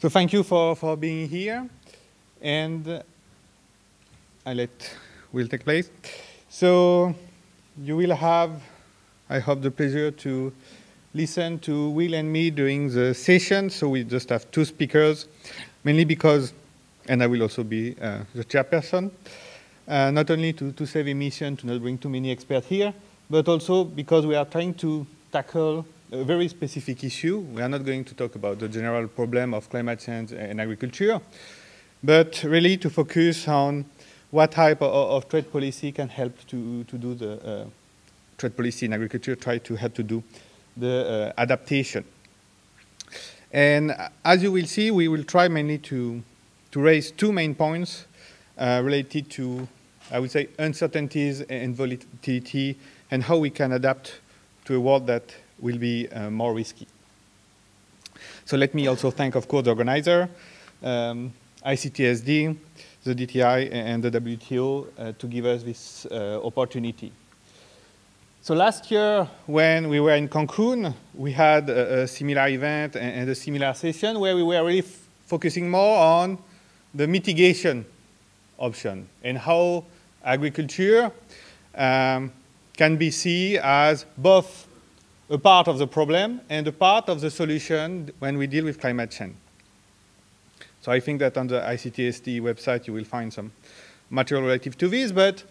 So thank you for being here, and will take place. So you will have, I hope, the pleasure to listen to Will and me during the session. So we just have two speakers, mainly because, and I will also be the chairperson, not only to save emission, to not bring too many experts here, but also because we are trying to tackle a very specific issue. We are not going to talk about the general problem of climate change and agriculture, but really to focus on what type of trade policy can help to do the trade policy in agriculture, try to help to do the adaptation. And as you will see, we will try mainly to raise two main points related to, I would say, uncertainties and volatility, and how we can adapt to a world that will be more risky. So let me also thank, of course, the organizer, ICTSD, the DTI, and the WTO to give us this opportunity. So last year, when we were in Cancun, we had a similar event and a similar session where we were really focusing more on the mitigation option and how agriculture can be seen as both a part of the problem and a part of the solution when we deal with climate change. So I think that on the ICTSD website you will find some material relative to this, but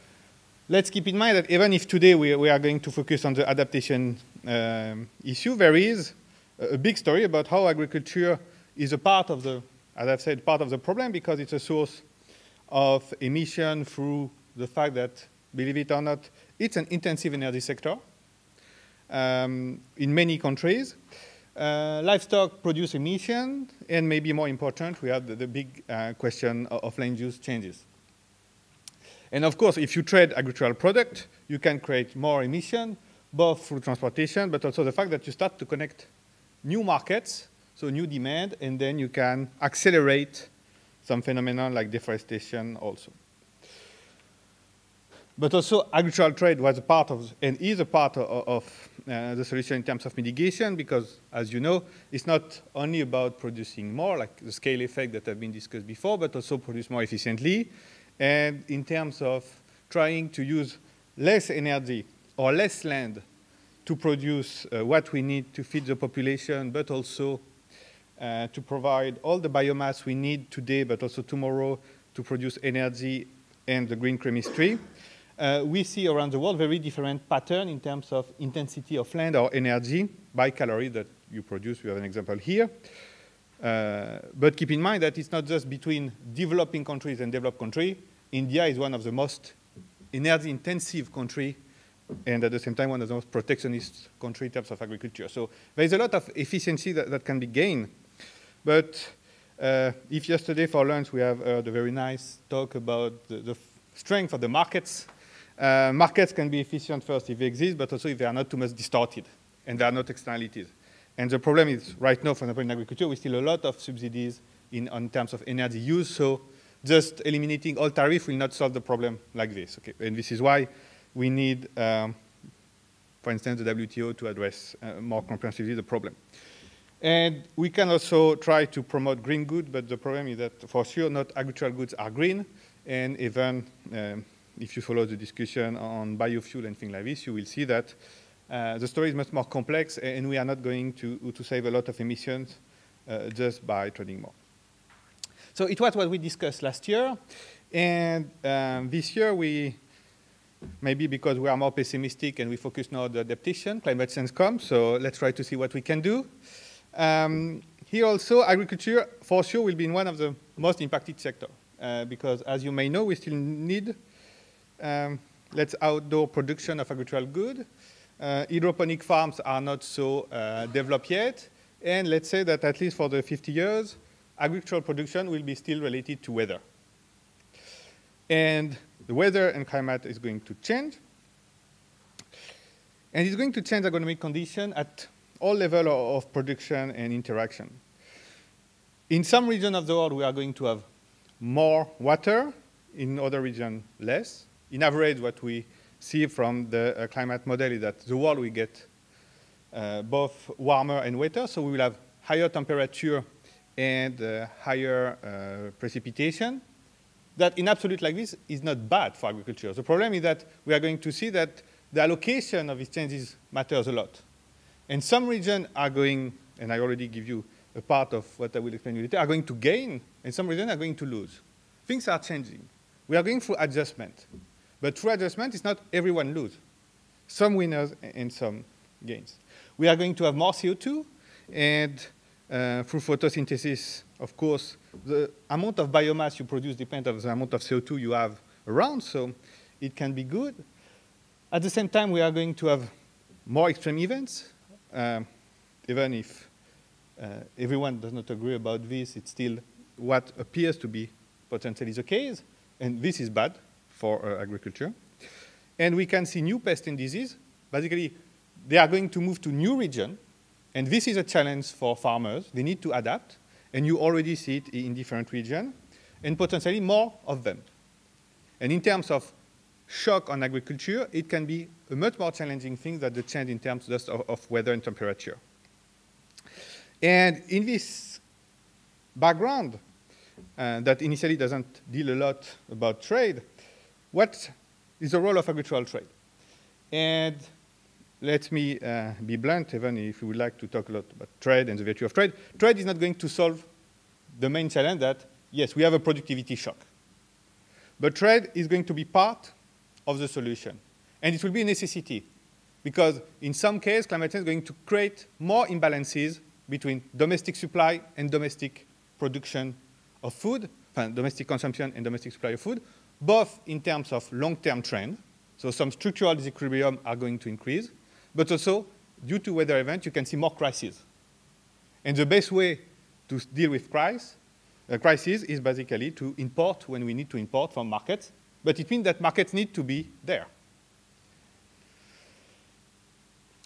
let's keep in mind that even if today we are going to focus on the adaptation issue, there is a big story about how agriculture is a part of the, as I've said, part of the problem, because it's a source of emission through the fact that, believe it or not, it's an intensive energy sector. In many countries, livestock produce emission, and maybe more important, we have the big question of land use changes. And of course, if you trade agricultural product, you can create more emission, both through transportation, but also the fact that you start to connect new markets, so new demand, and then you can accelerate some phenomena like deforestation also. But also, agricultural trade was a part of, and is a part of the solution in terms of mitigation, because, as you know, it's not only about producing more, like the scale effect that have been discussed before, but also produce more efficiently. And in terms of trying to use less energy or less land to produce what we need to feed the population, but also to provide all the biomass we need today, but also tomorrow, to produce energy and the green chemistry. We see around the world very different pattern in terms of intensity of land or energy by calorie that you produce. We have an example here. But keep in mind that it's not just between developing countries and developed countries. India is one of the most energy-intensive countries, and at the same time one of the most protectionist countries in terms of agriculture. So there's a lot of efficiency that can be gained. But if yesterday for lunch we have heard a very nice talk about the strength of the markets, markets can be efficient first if they exist, but also if they are not too much distorted and there are not externalities. And the problem is, right now, for example, in agriculture, we still a lot of subsidies in terms of energy use, so just eliminating all tariff will not solve the problem like this. Okay? And this is why we need, for instance, the WTO to address more comprehensively the problem. And we can also try to promote green goods, but the problem is that, for sure, not agricultural goods are green, and even if you follow the discussion on biofuel and things like this, you will see that the story is much more complex, and we are not going to save a lot of emissions just by trading more. So it was what we discussed last year. And this year, maybe because we are more pessimistic and we focus now on the adaptation, climate change comes, so let's try to see what we can do. Here also, agriculture, for sure, will be in one of the most impacted sectors. Because as you may know, we still need outdoor production of agricultural goods. Hydroponic farms are not so developed yet, and let's say that at least for the 50 years, agricultural production will be still related to weather. And the weather and climate is going to change, and it's going to change agronomic conditions at all levels of production and interaction. In some regions of the world, we are going to have more water, in other regions less. In average, what we see from the climate model is that the world will get both warmer and wetter, so we will have higher temperature and higher precipitation, that in absolute like this is not bad for agriculture. The problem is that we are going to see that the allocation of these changes matters a lot. And some regions are going, and I already give you a part of what I will explain later, are going to gain, and some regions are going to lose. Things are changing. We are going through adjustment. But through adjustment, it's not everyone lose. Some winners and some gains. We are going to have more CO2, and through photosynthesis, of course, the amount of biomass you produce depends on the amount of CO2 you have around, so it can be good. At the same time, we are going to have more extreme events, even if everyone does not agree about this, it's still what appears to be potentially the case, and this is bad for agriculture. And we can see new pests and disease. Basically, they are going to move to new region, and this is a challenge for farmers. They need to adapt, and you already see it in different regions, and potentially more of them. And in terms of shock on agriculture, it can be a much more challenging thing than the change in terms just of weather and temperature. And in this background, that initially doesn't deal a lot about trade, what is the role of agricultural trade? And let me be blunt, even if we would like to talk a lot about trade and the virtue of trade. Trade is not going to solve the main challenge that, yes, we have a productivity shock. But trade is going to be part of the solution. And it will be a necessity, because in some cases, climate change is going to create more imbalances between domestic supply and domestic production of food, domestic consumption and domestic supply of food, both in terms of long-term trend. So some structural disequilibrium are going to increase, but also due to weather events, you can see more crises. And the best way to deal with crisis is basically to import when we need to import from markets, but it means that markets need to be there.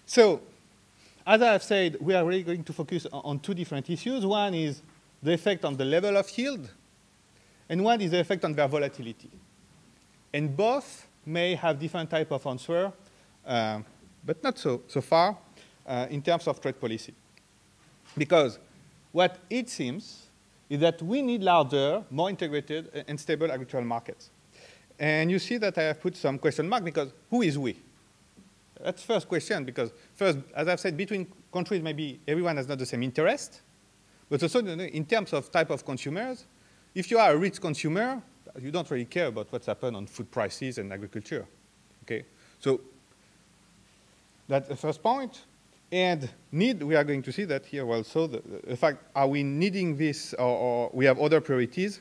So, as I have said, we are really going to focus on two different issues. One is the effect on the level of yield, and one is the effect on their volatility. And both may have different type of answer, but not so far in terms of trade policy. Because what it seems is that we need larger, more integrated, and stable agricultural markets. And you see that I have put some question mark, because who is we? That's the first question, because first, as I've said, between countries, maybe everyone has not the same interest. But also, in terms of type of consumers, if you are a rich consumer, you don't really care about what's happened on food prices and agriculture. Okay? So that's the first point. And need, we are going to see that here also, the fact, are we needing this, or we have other priorities?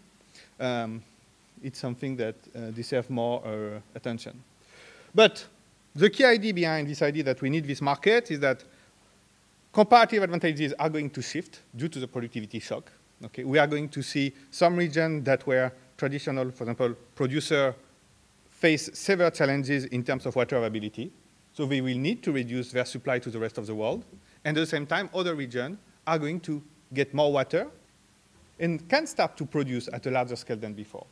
It's something that deserves more attention. But the key idea behind this idea that we need this market is that comparative advantages are going to shift due to the productivity shock. Okay? We are going to see some regions that were traditional, for example, producer face severe challenges in terms of water availability. So they will need to reduce their supply to the rest of the world. And at the same time, other regions are going to get more water and can start to produce at a larger scale than before.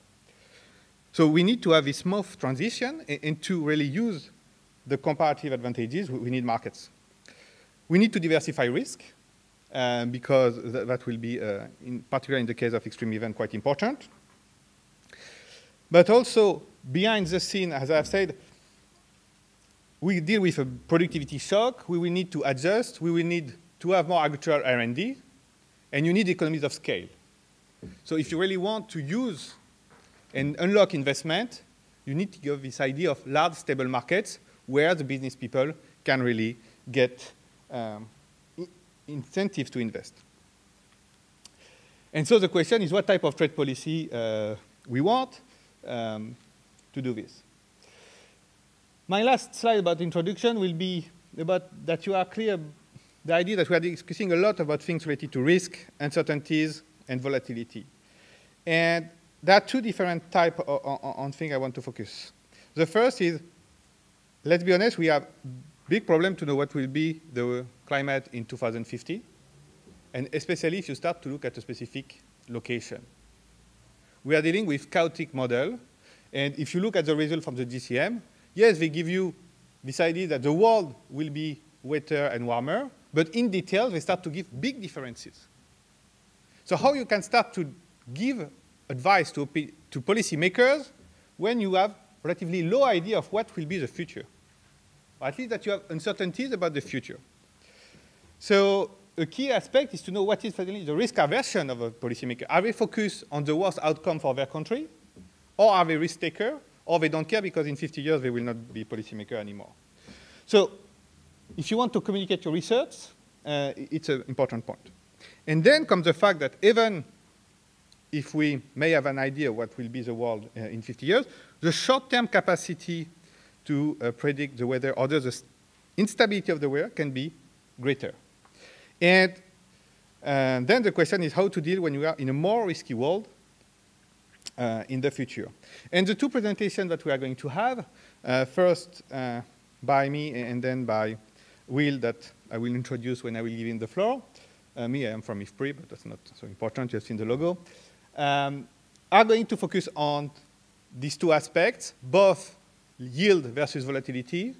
So we need to have this smooth transition, and to really use the comparative advantages, we need markets. We need to diversify risk, because that will be, in particular in the case of extreme event, quite important. But also, behind the scene, as I've said, we deal with a productivity shock. We will need to adjust. We will need to have more agricultural R&D. And you need economies of scale. So if you really want to use and unlock investment, you need to give this idea of large, stable markets where the business people can really get incentives to invest. And so the question is, what type of trade policy we want to do this? My last slide about introduction will be about that you are clear, the idea that we are discussing a lot about things related to risk, uncertainties, and volatility. And there are two different types on things I want to focus. The first is, let's be honest, we have big problem to know what will be the climate in 2050, and especially if you start to look at a specific location. We are dealing with chaotic model, and if you look at the result from the GCM, yes, they give you this idea that the world will be wetter and warmer, but in detail, they start to give big differences. So how you can start to give advice to policymakers when you have relatively low idea of what will be the future, or at least that you have uncertainties about the future. So a key aspect is to know what is finally the risk aversion of a policymaker. Are they focused on the worst outcome for their country, or are they risk taker, or they don't care because in 50 years they will not be policymaker anymore? So if you want to communicate your research, it's an important point. And then comes the fact that even if we may have an idea what will be the world in 50 years, the short-term capacity to predict the weather or the instability of the weather can be greater. And then the question is how to deal when you are in a more risky world in the future. And the two presentations that we are going to have, first by me and then by Will, that I will introduce when I will give him the floor. Me, I am from IFPRI, but that's not so important. You have seen the logo. Are going to focus on these two aspects, both yield versus volatility,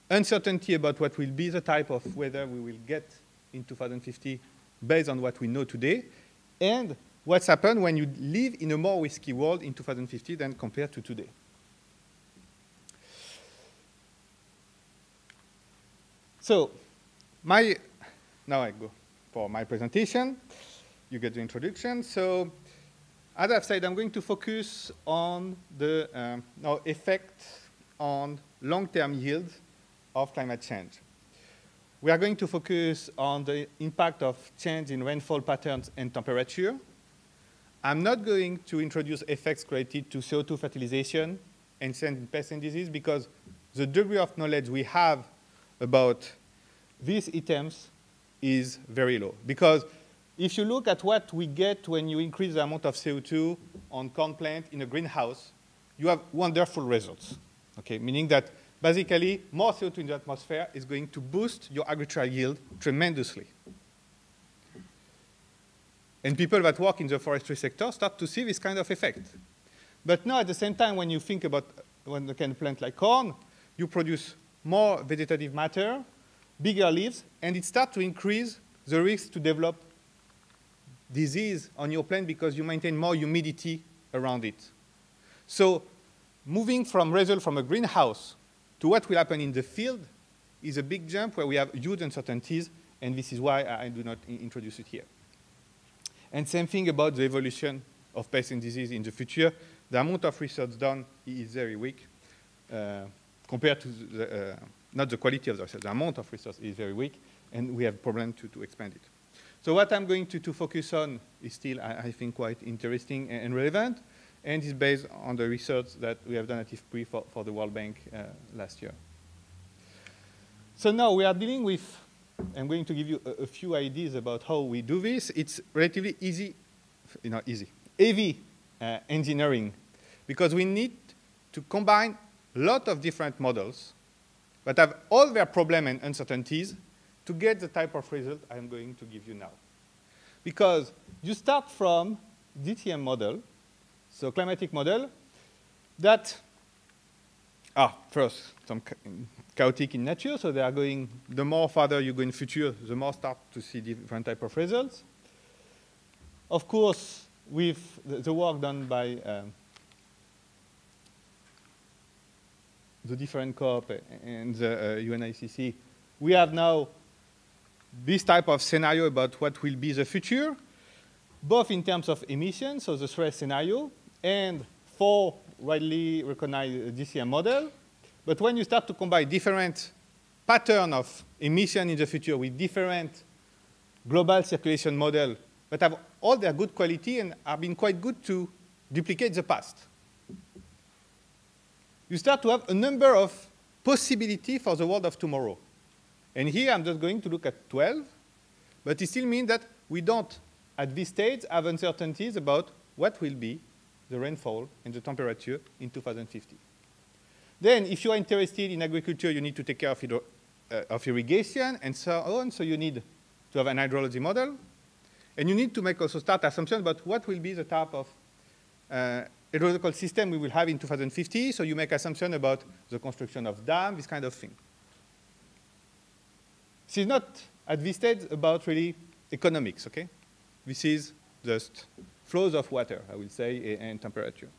uncertainty about what will be the type of weather we will get in 2050 based on what we know today, and what's happened when you live in a more risky world in 2050 than compared to today. So now I go for my presentation. You get the introduction. So as I've said, I'm going to focus on the effect on long-term yield of climate change. We are going to focus on the impact of change in rainfall patterns and temperature. I'm not going to introduce effects related to CO2 fertilization and change in pests and disease because the degree of knowledge we have about these items is very low. Because if you look at what we get when you increase the amount of CO2 on corn plant in a greenhouse, you have wonderful results, okay? Meaning that basically more CO2 in the atmosphere is going to boost your agricultural yield tremendously. And people that work in the forestry sector start to see this kind of effect. But now at the same time, when you think about when you can plant like corn, you produce more vegetative matter, bigger leaves, and it starts to increase the risk to develop disease on your plant because you maintain more humidity around it. So moving from result from a greenhouse to what will happen in the field is a big jump where we have huge uncertainties, and this is why I do not introduce it here. And same thing about the evolution of pests and disease in the future. The amount of research done is very weak compared to the, not the quality of the research. The amount of research is very weak, and we have a problem to expand it. So what I'm going to focus on is still, I think, quite interesting and relevant, and is based on the research that we have done at IFPRI for the World Bank last year. So now we are dealing with, I'm going to give you a few ideas about how we do this. It's relatively easy, not easy, heavy engineering, because we need to combine a lot of different models that have all their problems and uncertainties to get the type of result I'm going to give you now. Because you start from DTM model, so climatic model, that are first some chaotic in nature, so they are going, the more farther you go in future, the more start to see different type of results. Of course, with the work done by the different COP and the UNICC, we have now this type of scenario about what will be the future, both in terms of emissions, so the stress scenario, and for widely recognized DCM model. But when you start to combine different patterns of emission in the future with different global circulation model that have all their good quality and have been quite good to duplicate the past, you start to have a number of possibilities for the world of tomorrow. And here I'm just going to look at 12, but it still means that we don't, at this stage, have uncertainties about what will be the rainfall and the temperature in 2050. Then, if you are interested in agriculture, you need to take care of irrigation and so on, so you need to have an hydrology model. And you need to make also start assumptions about what will be the type of hydrological system we will have in 2050, so you make assumptions about the construction of dams, this kind of thing. This is not, at this stage, about really economics, okay? This is just flows of water, I will say, and temperature.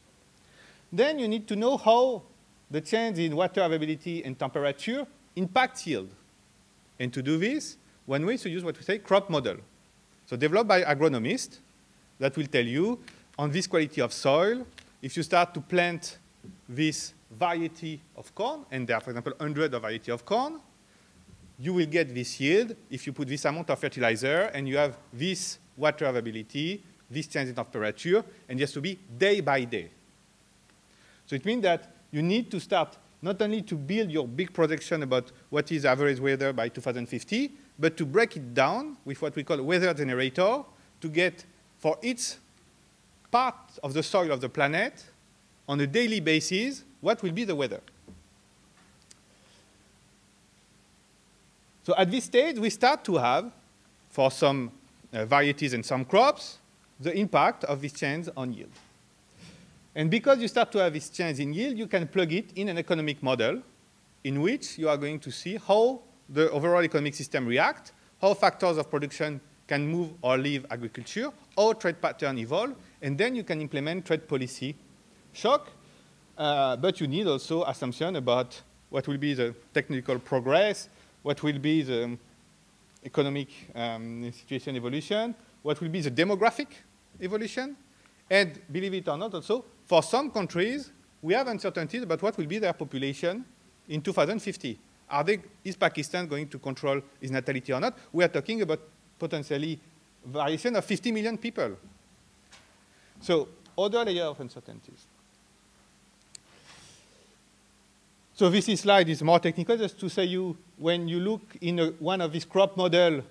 Then you need to know how the change in water availability and temperature impacts yield. And to do this, one way is to use what we say crop model. So developed by agronomists that will tell you on this quality of soil, if you start to plant this variety of corn, and there are, for example, 100 of variety of corn, you will get this yield if you put this amount of fertilizer and you have this water availability, this change in temperature, and it has to be day by day. So it means that you need to start not only to build your big projection about what is average weather by 2050, but to break it down with what we call weather generator to get for each part of the soil of the planet on a daily basis what will be the weather. So at this stage, we start to have, for some varieties and some crops, the impact of this change on yield. And because you start to have this change in yield, you can plug it in an economic model in which you are going to see how the overall economic system reacts, how factors of production can move or leave agriculture, how trade patterns evolve, and then you can implement trade policy shock. But you need also assumption about what will be the technical progress, what will be the economic situation evolution, what will be the demographic evolution, and believe it or not also, for some countries, we have uncertainties about what will be their population in 2050. Is Pakistan going to control its natality or not? We are talking about potentially variation of 50 million people. So other layer of uncertainties. So this slide is more technical, just to say you, when you look in one of these crop models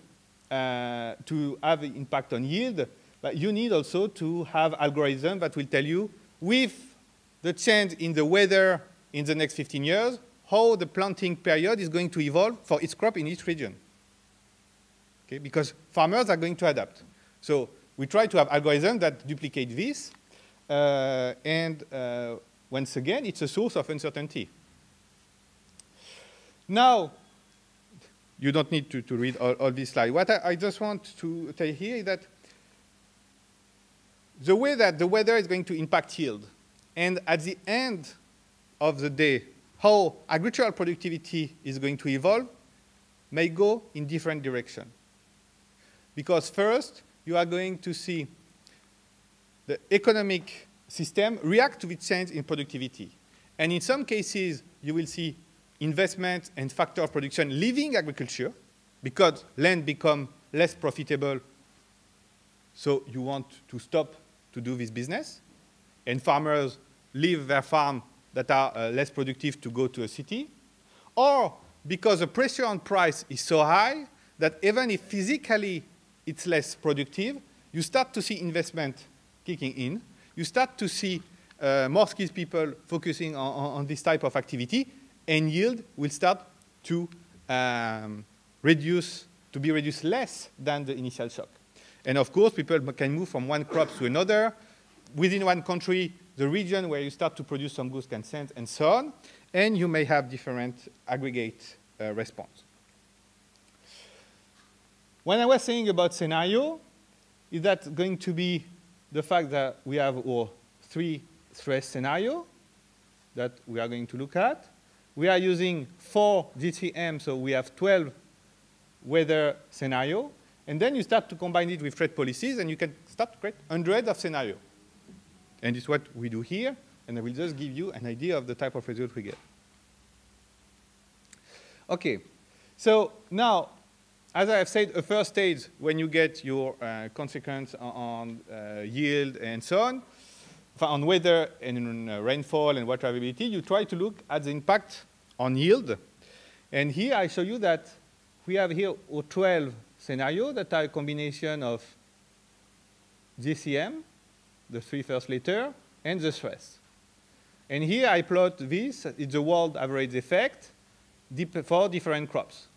to have the impact on yield, but you need also to have algorithms that will tell you, with the change in the weather in the next 15 years, how the planting period is going to evolve for each crop in each region. Okay? Because farmers are going to adapt. So we try to have algorithms that duplicate this. Once again, it's a source of uncertainty. Now, you don't need to read all this slide. What I just want to tell you here is that the way that the weather is going to impact yield, and at the end of the day, how agricultural productivity is going to evolve, may go in different directions. Because first, you are going to see the economic system react to the change in productivity. And in some cases, you will see investment and factor of production leaving agriculture because land becomes less profitable, so you want to stop to do this business. And farmers leave their farm that are less productive to go to a city. Or because the pressure on price is so high that even if physically it's less productive, you start to see investment kicking in. You start to see more skilled people focusing on this type of activity, and yield will start to be reduced less than the initial shock. And of course, people can move from one crop to another. Within one country, the region where you start to produce some goods can change, and so on. And you may have different aggregate response. When I was saying about scenario, is that going to be the fact that we have our 3 stress scenario that we are going to look at. We are using 4 GCM, so we have 12 weather scenario. And then you start to combine it with trade policies, and you can start to create hundreds of scenarios. And it's what we do here, and I will just give you an idea of the type of result we get. OK, so now, as I have said, a first stage, when you get your consequence on yield and so on weather and rainfall and water availability, you try to look at the impact on yield. And here I show you that we have here 12 scenarios that are a combination of GCM, the 3 first letters, and the stress. And here I plot this. It's the world average effect for different crops.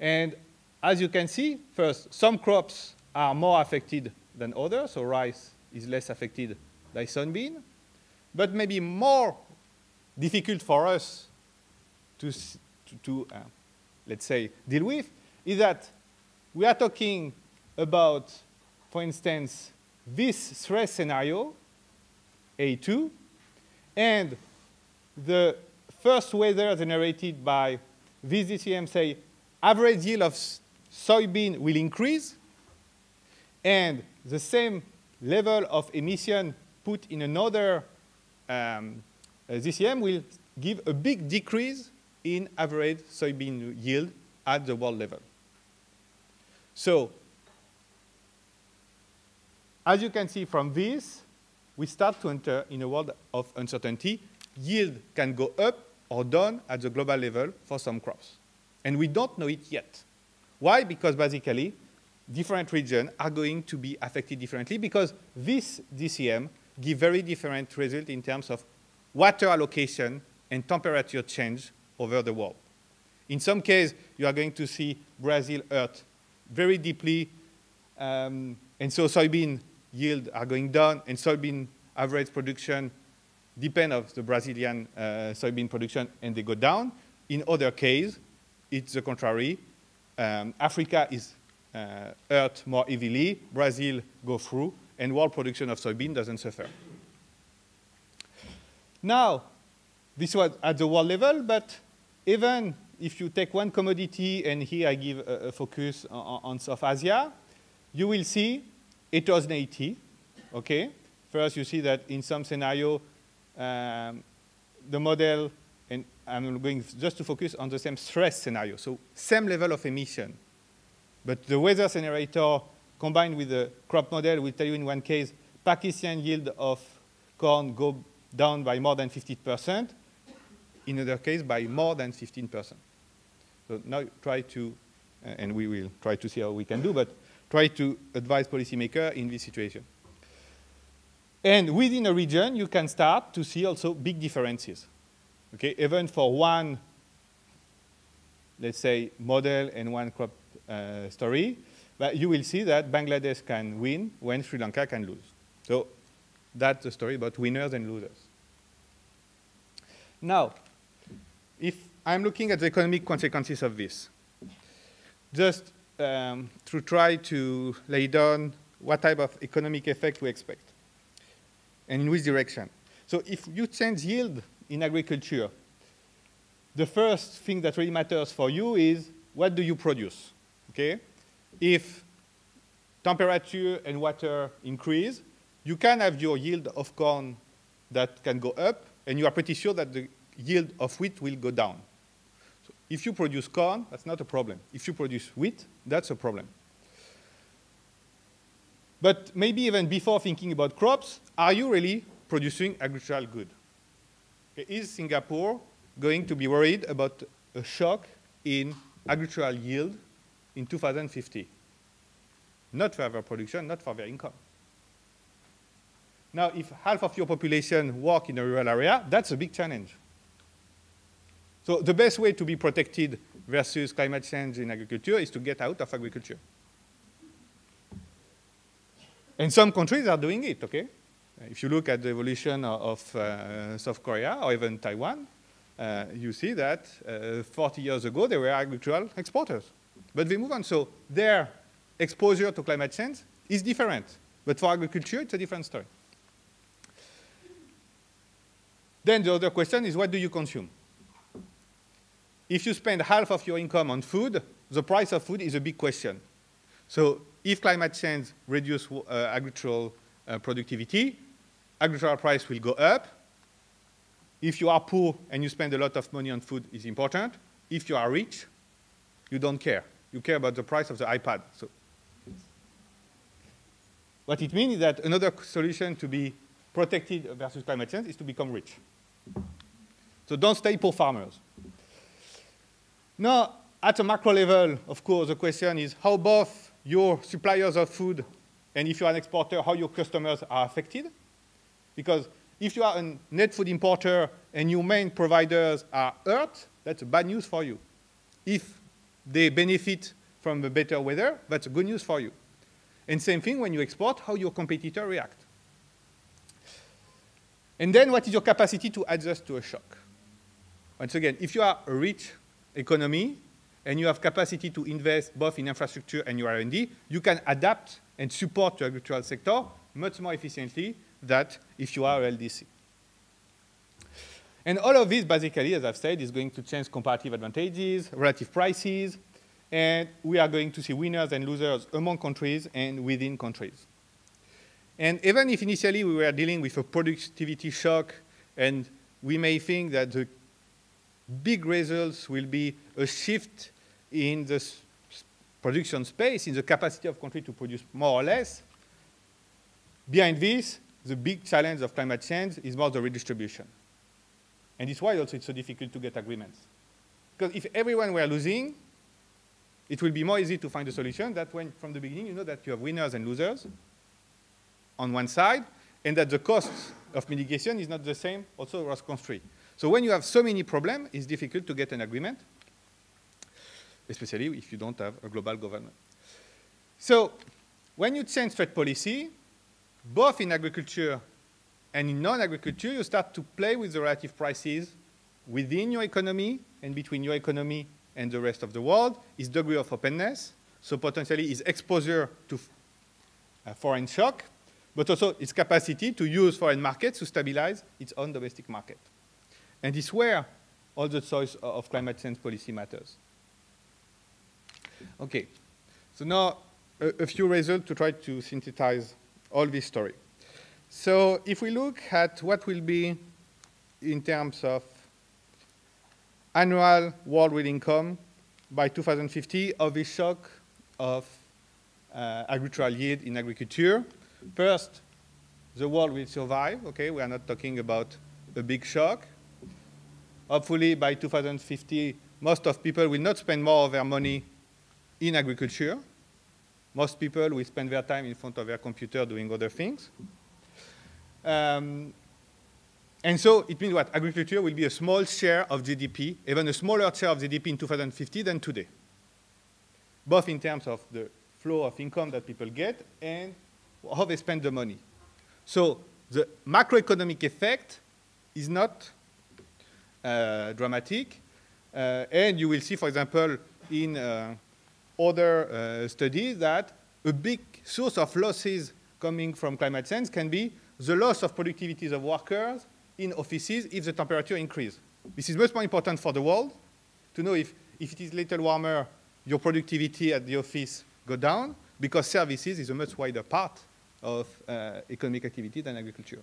And as you can see, first, some crops are more affected than others. So rice is less affected by soybean. But maybe more difficult for us to let's say, deal with is that we are talking about, for instance, this stress scenario, A2, and the first weather generated by this DCM say average yield of soybean will increase, and the same level of emission put in another DCM will give a big decrease in average soybean yield at the world level. So, as you can see from this, we start to enter in a world of uncertainty. Yield can go up or down at the global level for some crops. And we don't know it yet. Why? Because basically, different regions are going to be affected differently because this DCM gives very different results in terms of water allocation and temperature change over the world. In some cases, you are going to see Brazil hurt very deeply, and so soybean yield are going down, and soybean average production depend on the Brazilian soybean production, and they go down. In other cases, it's the contrary. Africa is hurt more heavily, Brazil go through, and world production of soybean doesn't suffer. Now, this was at the world level, but even if you take one commodity, and here I give a focus on South Asia, you will see heterogeneity, okay? First, you see that in some scenario, the model, and I'm going just to focus on the same stress scenario, so same level of emission. But the weather scenario combined with the crop model will tell you in one case, Pakistan yield of corn go down by more than 50%, in another case by more than 15%. So now try to, and we will try to see how we can do, but try to advise policymakers in this situation. And within a region, you can start to see also big differences. Okay, even for one, let's say, model and one crop story, but you will see that Bangladesh can win when Sri Lanka can lose. So that's the story about winners and losers. Now, if I'm looking at the economic consequences of this, just to try to lay down what type of economic effect we expect and in which direction. So if you change yield in agriculture, the first thing that really matters for you is what do you produce, okay? If temperature and water increase, you can have your yield of corn that can go up, and you are pretty sure that the yield of wheat will go down. So if you produce corn, that's not a problem. If you produce wheat, that's a problem. But maybe even before thinking about crops, are you really producing agricultural good? Okay, is Singapore going to be worried about a shock in agricultural yield in 2050? Not for their production, not for their income. Now, if half of your population work in a rural area, that's a big challenge. So the best way to be protected versus climate change in agriculture is to get out of agriculture. And some countries are doing it, okay? If you look at the evolution of South Korea or even Taiwan, you see that 40 years ago, they were agricultural exporters. But they move on. So their exposure to climate change is different. But for agriculture, it's a different story. Then the other question is, what do you consume? If you spend half of your income on food, the price of food is a big question. So if climate change reduces agricultural productivity, agricultural price will go up. If you are poor and you spend a lot of money on food, it's important. If you are rich, you don't care. You care about the price of the iPad. So what it means is that another solution to be protected versus climate change is to become rich. So don't stay poor farmers. Now, at a macro level, of course, the question is how both your suppliers of food and if you are an exporter, how your customers are affected. Because if you are a net food importer and your main providers are hurt, that's bad news for you. If they benefit from the better weather, that's good news for you. And same thing when you export, how your competitor react. And then what is your capacity to adjust to a shock? Once again, if you are a rich economy and you have capacity to invest both in infrastructure and your R&D, you can adapt and support your agricultural sector much more efficiently than if you are LDC. And all of this, basically, as I've said, is going to change comparative advantages, relative prices, and we are going to see winners and losers among countries and within countries. And even if initially we were dealing with a productivity shock, and we may think that the big results will be a shift in the production space, in the capacity of countries to produce more or less, behind this, the big challenge of climate change is more the redistribution. And it's why also it's so difficult to get agreements. Because if everyone were losing, it will be more easy to find a solution that when, from the beginning, you know that you have winners and losers on one side, and that the cost of mitigation is not the same also across country. So when you have so many problems, it's difficult to get an agreement, especially if you don't have a global government. So when you change trade policy, both in agriculture and in non-agriculture, you start to play with the relative prices within your economy and between your economy and the rest of the world, is degree of openness, so potentially is exposure to foreign shock, but also its capacity to use foreign markets to stabilize its own domestic market. And it's where all the choice of climate change policy matters. Okay, so now a few results to try to synthesize all this story. So if we look at what will be in terms of annual world real income by 2050 of the shock of agricultural yield in agriculture, first, the world will survive, okay? We are not talking about a big shock. Hopefully by 2050, most of people will not spend more of their money in agriculture. Most people will spend their time in front of their computer doing other things. And so it means what? Agriculture will be a small share of GDP, even a smaller share of GDP in 2050 than today, both in terms of the flow of income that people get and how they spend the money. So the macroeconomic effect is not dramatic. And you will see, for example, in other studies that a big source of losses coming from climate change can be the loss of productivities of workers in offices if the temperature increases. This is much more important for the world to know if it is a little warmer, your productivity at the office go down, because services is a much wider part of economic activity than agriculture.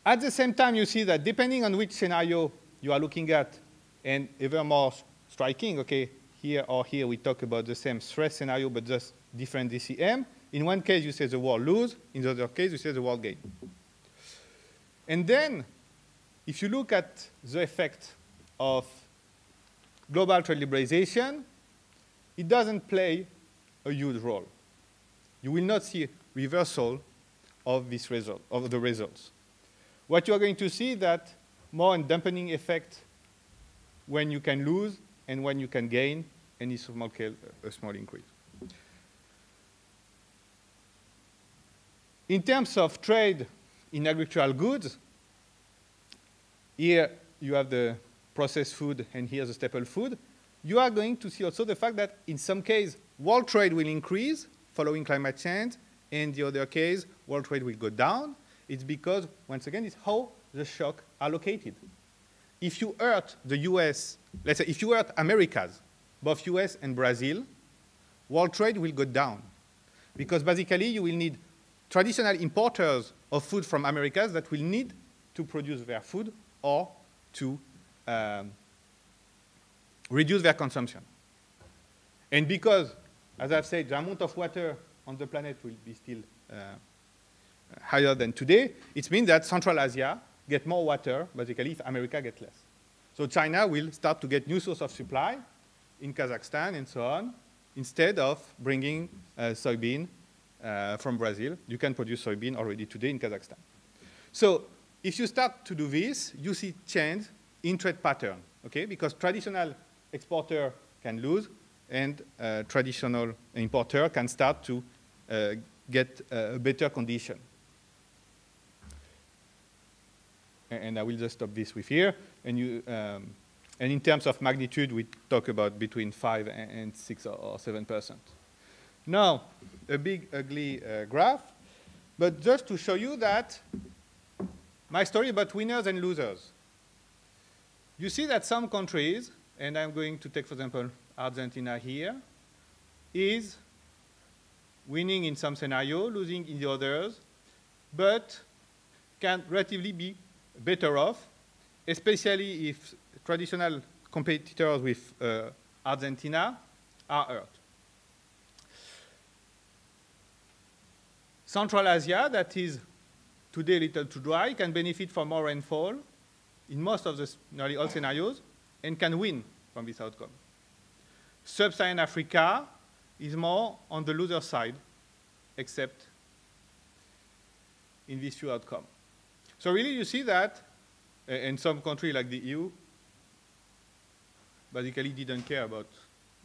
At the same time, you see that depending on which scenario you are looking at, and even more striking, okay, here or here we talk about the same stress scenario, but just different DCM. In one case, you say the world lose. In the other case, you say the world gain. And then, if you look at the effect of global trade liberalization, it doesn't play a huge role. You will not see a reversal of this result, of the results. What you are going to see is that more a dampening effect when you can lose and when you can gain, and it's a small increase. In terms of trade in agricultural goods, here you have the processed food and here the staple food. You are going to see also the fact that in some case, world trade will increase following climate change, and the other case, world trade will go down. It's because, once again, it's how the shock are located. If you hurt the US, let's say if you hurt Americas, both US and Brazil, world trade will go down. Because basically you will need traditional importers of food from Americas that will need to produce their food or to reduce their consumption. And because, as I've said, the amount of water on the planet will be still higher than today, it means that Central Asia get more water, basically, if America gets less. So China will start to get new source of supply in Kazakhstan and so on, instead of bringing soybean from Brazil. You can produce soybean already today in Kazakhstan. So if you start to do this, you see change in trade pattern, okay? Because traditional exporter can lose, and traditional importer can start to get a better condition. And I will just stop this with here. And in terms of magnitude, we talk about between 5 and 6 or 7%. Now, a big, ugly graph. But just to show you that, my story about winners and losers. You see that some countries, and I'm going to take, for example, Argentina here, is winning in some scenario, losing in the others, but can relatively be better off, especially if traditional competitors with Argentina are hurt. Central Asia, that is today a little too dry, can benefit from more rainfall in most of the nearly all scenarios and can win from this outcome. Sub-Saharan Africa is more on the loser side, except in these few outcomes. So really you see that in some countries like the EU basically didn't care about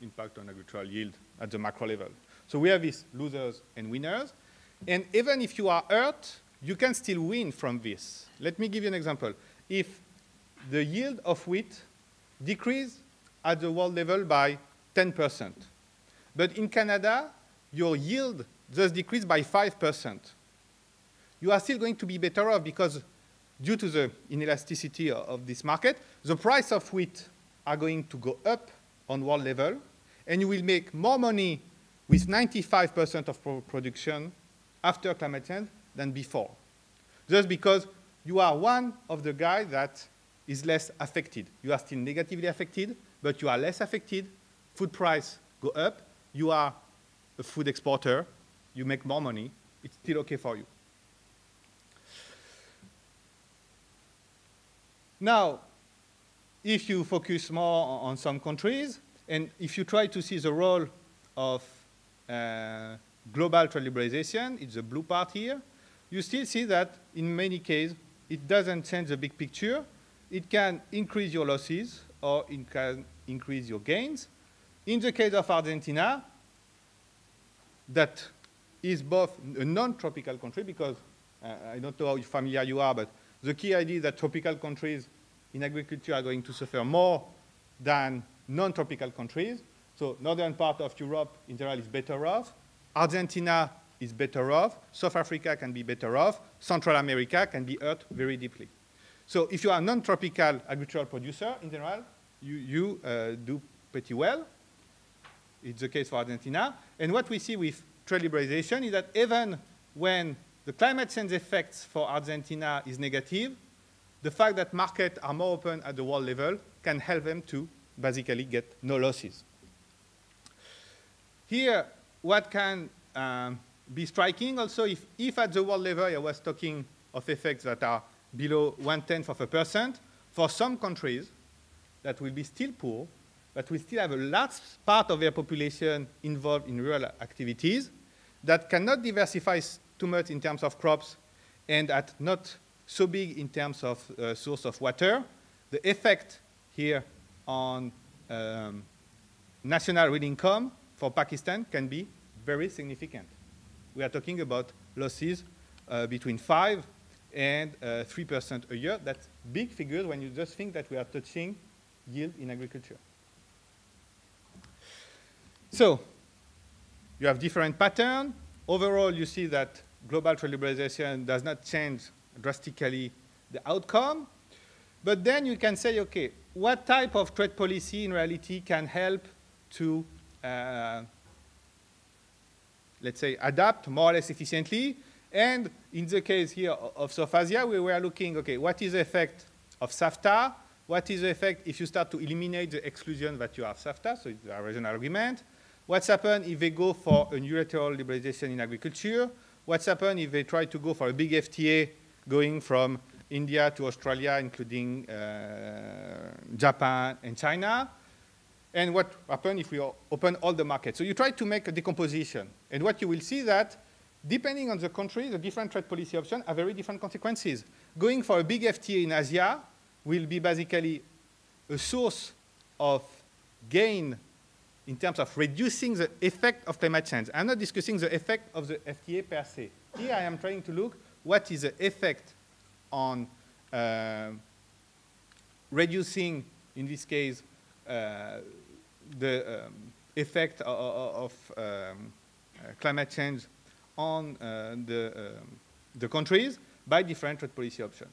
impact on agricultural yield at the macro level. So we have these losers and winners. And even if you are hurt, you can still win from this. Let me give you an example. If the yield of wheat decreases at the world level by 10%, but in Canada, your yield just decreased by 5%, you are still going to be better off because due to the inelasticity of this market, the price of wheat are going to go up on world level, and you will make more money with 95% of production after climate change than before. Just because you are one of the guys that is less affected. You are still negatively affected, but you are less affected. Food price go up. You are a food exporter. You make more money. It's still okay for you. Now, if you focus more on some countries, and if you try to see the role of global trade liberalization, it's the blue part here, you still see that in many cases, it doesn't change the big picture. It can increase your losses or it can increase your gains. In the case of Argentina, that is both a non-tropical country because I don't know how familiar you are, but the key idea is that tropical countries in agriculture are going to suffer more than non-tropical countries. So northern part of Europe in general is better off. Argentina is better off. South Africa can be better off. Central America can be hurt very deeply. So if you are a non-tropical agricultural producer, in general, you do pretty well. It's the case for Argentina. And what we see with trade liberalization is that even when the climate change effects for Argentina is negative, the fact that markets are more open at the world level can help them to basically get no losses. Here, what can be striking also, if at the world level I was talking of effects that are below 0.1%, for some countries that will be still poor, but will still have a large part of their population involved in rural activities, that cannot diversify too much in terms of crops and at not so big in terms of source of water, the effect here on national real income for Pakistan can be very significant. We are talking about losses between 5 and 3% a year. That's big figures when you just think that we are touching yield in agriculture. So you have different patterns. Overall, you see that global trade liberalization does not change drastically the outcome. But then you can say, okay, what type of trade policy in reality can help to, let's say, adapt more or less efficiently? And in the case here of South Asia, we were looking, okay, what is the effect of SAFTA? What is the effect if you start to eliminate the exclusion that you have SAFTA? So it's a regional agreement. What's happened if they go for a unilateral liberalization in agriculture? What's happened if they try to go for a big FTA going from India to Australia, including Japan and China? And what happens if we open all the markets? So you try to make a decomposition. And what you will see that, depending on the country, the different trade policy options have very different consequences. Going for a big FTA in Asia will be basically a source of gain in terms of reducing the effect of climate change. I'm not discussing the effect of the FTA per se. Here I am trying to look what is the effect on reducing, in this case, the effect of climate change on the the countries by different trade policy options.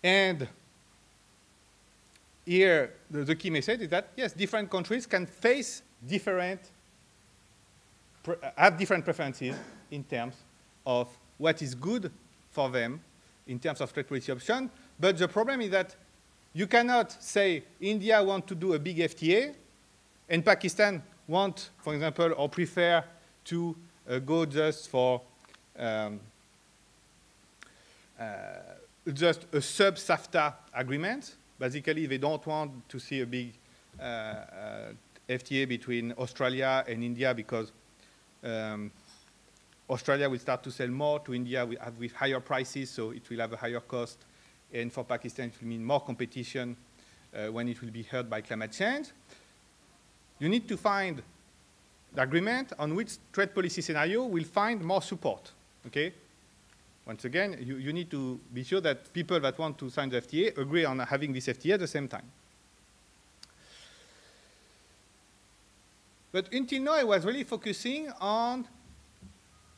And here, the key message is that, yes, different countries can face have different preferences in terms of what is good for them in terms of trade policy option. But the problem is that you cannot say India wants to do a big FTA and Pakistan want, for example, or prefer to go just for just a sub-SAFTA agreement. Basically, they don't want to see a big FTA between Australia and India because Australia will start to sell more to India with higher prices, so it will have a higher cost. And for Pakistan, it will mean more competition when it will be hurt by climate change. You need to find the agreement on which trade policy scenario will find more support, okay? Once again, you need to be sure that people that want to sign the FTA agree on having this FTA at the same time. But until now, I was really focusing on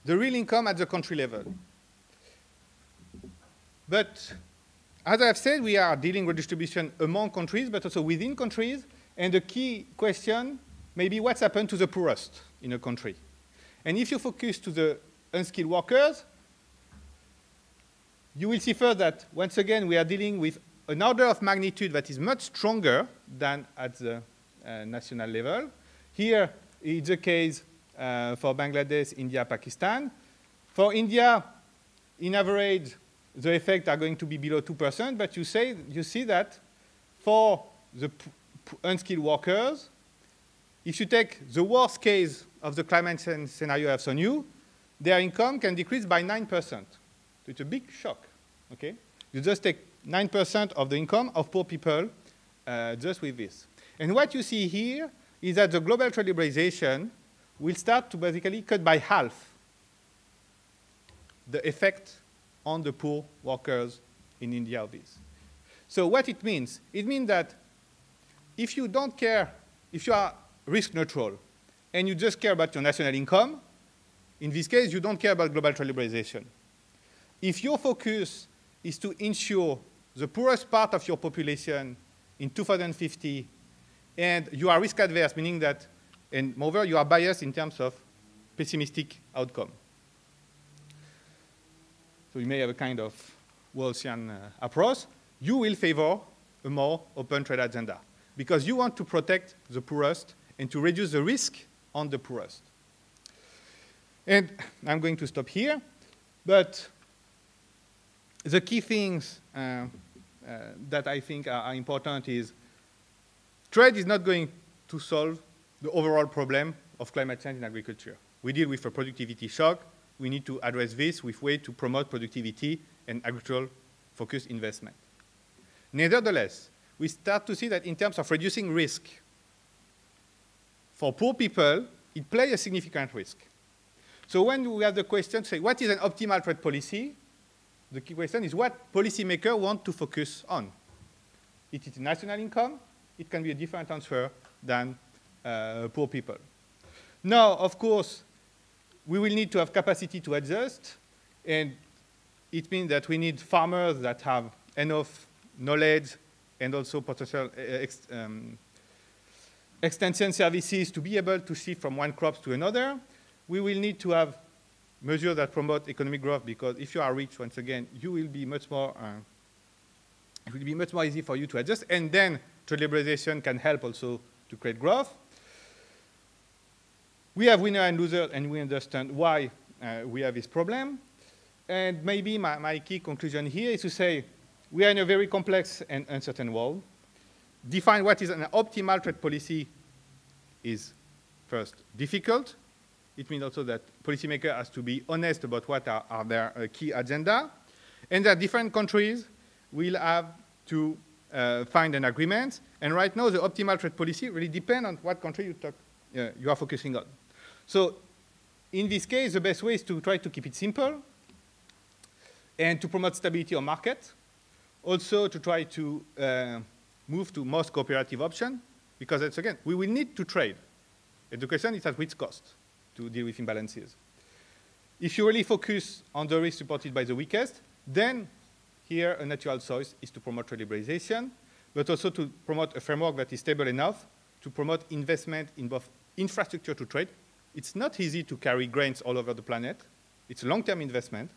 the real income at the country level. But as I have said, we are dealing with distribution among countries, but also within countries. And the key question may be what's happened to the poorest in a country. And if you focus to the unskilled workers, you will see first that, once again, we are dealing with an order of magnitude that is much stronger than at the national level. Here, it's the case for Bangladesh, India, Pakistan. For India, in average, the effects are going to be below 2%, but you see that for the unskilled workers, if you take the worst case of the climate change scenario I've shown you, their income can decrease by 9%. So it's a big shock, okay? You just take 9% of the income of poor people just with this. And what you see here is that the global trade liberalization will start to basically cut by half the effect on the poor workers in India of this. So what it means that if you don't care, if you are risk neutral and you just care about your national income, in this case, you don't care about global trade liberalization. If your focus is to ensure the poorest part of your population in 2050, and you are risk adverse, meaning that, and moreover, you are biased in terms of pessimistic outcome. So you may have a kind of Walesian approach. You will favor a more open trade agenda because you want to protect the poorest and to reduce the risk on the poorest. And I'm going to stop here, but the key things that I think are important is trade is not going to solve the overall problem of climate change in agriculture. We deal with a productivity shock. We need to address this with ways to promote productivity and agricultural-focused investment. Nevertheless, we start to see that in terms of reducing risk, for poor people, it plays a significant risk. So when we have the question, say, what is an optimal trade policy? The key question is what policymakers want to focus on. It is national income. It can be a different answer than poor people. Now, of course, we will need to have capacity to adjust, and it means that we need farmers that have enough knowledge and also potential extension services to be able to shift from one crop to another. We will need to have measures that promote economic growth because if you are rich, once again, you will be much more, it will be much more easy for you to adjust, and then trade liberalization can help also to create growth. We have winners and losers, and we understand why we have this problem. And maybe my key conclusion here is to say we are in a very complex and uncertain world. Define what is an optimal trade policy is first difficult. It means also that policymakers have to be honest about what are their key agenda. And that different countries will have to find an agreement. And right now, the optimal trade policy really depends on what country you are focusing on. So in this case, the best way is to try to keep it simple and to promote stability on market. Also to try to move to most cooperative option because, it's, again, we will need to trade. And the question is at which cost to deal with imbalances. If you really focus on the risk supported by the weakest, then here a natural choice is to promote trade liberalization, but also to promote a framework that is stable enough to promote investment in both infrastructure to trade. It's not easy to carry grains all over the planet. It's a long-term investment,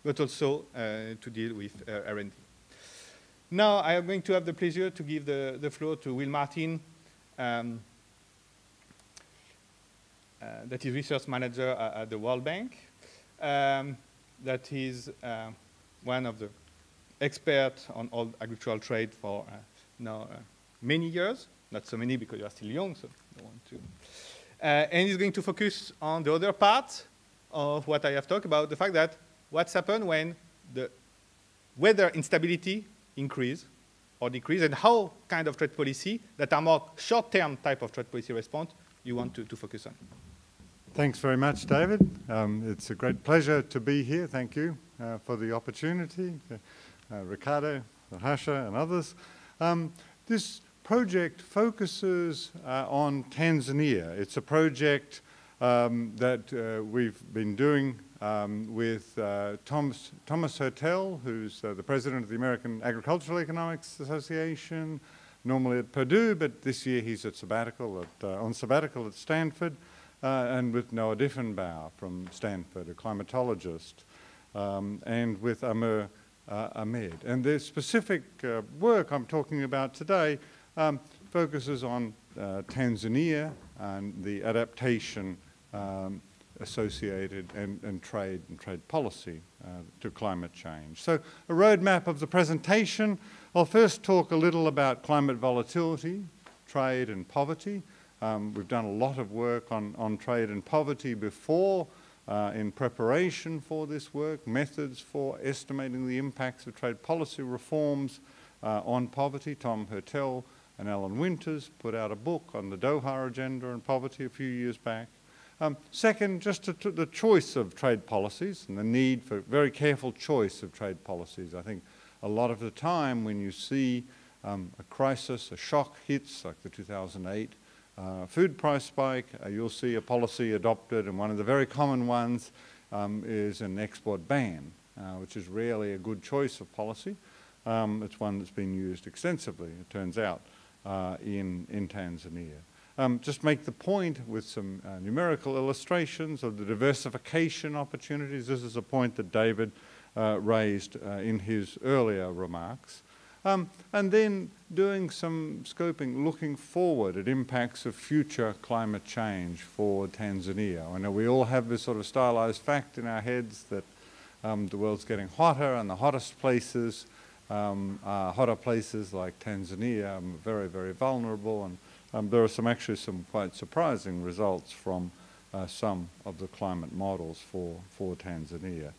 but also to deal with R&D. Now I am going to have the pleasure to give the floor to Will Martin, that is research manager at the World Bank. That is one of the experts on all agricultural trade for now many years. Not so many because you are still young, so I don't want to. And he's going to focus on the other part of what I have talked about, the fact that what's happened when the weather instability increase or decrease, and how kind of trade policy that are more short-term type of trade policy response you want to focus on. Thanks very much, David. It's a great pleasure to be here. Thank you for the opportunity, Ricardo, Hasha, and others. This project focuses on Tanzania. It's a project that we've been doing with Thomas Hertel, who's the president of the American Agricultural Economics Association, normally at Purdue, but this year he's at sabbatical on sabbatical at Stanford, and with Noah Diffenbauer from Stanford, a climatologist, and with Amir Ahmed. And the specific work I'm talking about today focuses on Tanzania and the adaptation associated and trade policy to climate change. So a roadmap of the presentation. I'll first talk a little about climate volatility, trade and poverty. We've done a lot of work on trade and poverty before in preparation for this work, methods for estimating the impacts of trade policy reforms on poverty. Tom Hertel and Alan Winters put out a book on the Doha agenda and poverty a few years back. Second, just the choice of trade policies and the need for very careful choice of trade policies. I think a lot of the time when you see a crisis, a shock hits like the 2008 food price spike, you'll see a policy adopted, and one of the very common ones is an export ban, which is rarely a good choice of policy. It's one that's been used extensively, it turns out, in Tanzania. Just make the point with some numerical illustrations of the diversification opportunities. This is a point that David raised in his earlier remarks. And then doing some scoping, looking forward at impacts of future climate change for Tanzania. I know we all have this sort of stylized fact in our heads that the world's getting hotter, and the hottest places are hotter places like Tanzania, very, very vulnerable. And there are actually some quite surprising results from some of the climate models for Tanzania.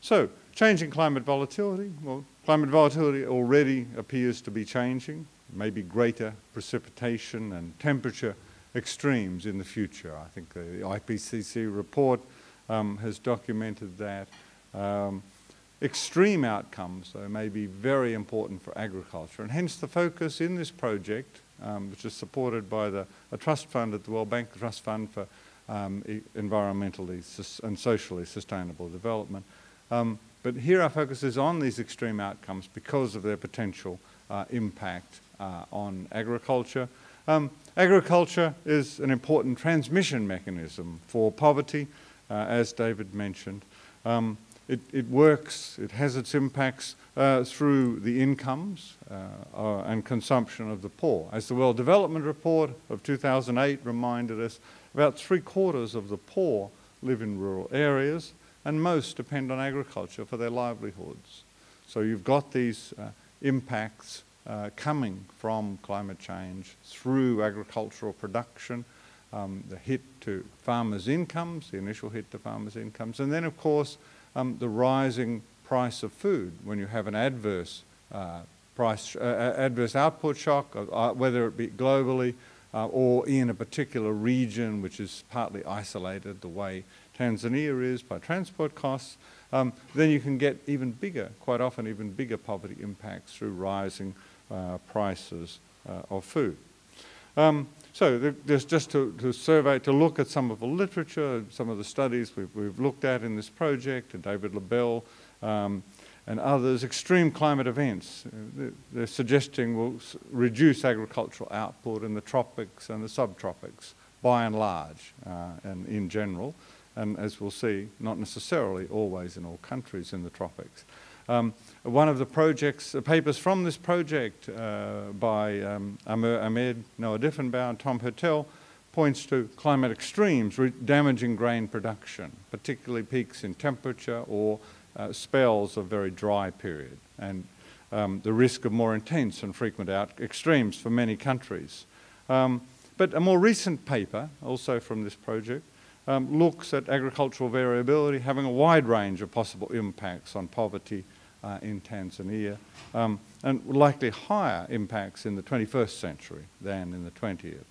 So, changing climate volatility. Well, climate volatility already appears to be changing, maybe greater precipitation and temperature extremes in the future. I think the IPCC report has documented that. Extreme outcomes, though, may be very important for agriculture, and hence the focus in this project, which is supported by a trust fund at the World Bank, the Trust Fund for Environmentally and Socially Sustainable Development. But here our focus is on these extreme outcomes because of their potential impact on agriculture. Agriculture is an important transmission mechanism for poverty, as David mentioned. It works, it has its impacts through the incomes and consumption of the poor. As the World Development Report of 2008 reminded us, about 3/4 of the poor live in rural areas, and most depend on agriculture for their livelihoods. So you've got these impacts coming from climate change through agricultural production, the hit to farmers' incomes, the initial hit to farmers' incomes, and then of course the rising price of food when you have an adverse adverse output shock, whether it be globally or in a particular region which is partly isolated the way Tanzania is by transport costs, then you can get even bigger, quite often even bigger poverty impacts through rising prices of food. So there's just to survey, to look at some of the literature, some of the studies we've looked at in this project, and David LaBelle and others, extreme climate events, they're suggesting will reduce agricultural output in the tropics and the subtropics by and large and in general. And as we'll see, not necessarily always in all countries in the tropics. One of the projects, papers from this project by Ahmed, Noah Diffenbauer, and Tom Hertel points to climate extremes damaging grain production, particularly peaks in temperature or spells of very dry period, and the risk of more intense and frequent extremes for many countries. But a more recent paper, also from this project, looks at agricultural variability having a wide range of possible impacts on poverty in Tanzania, and likely higher impacts in the 21st century than in the 20th.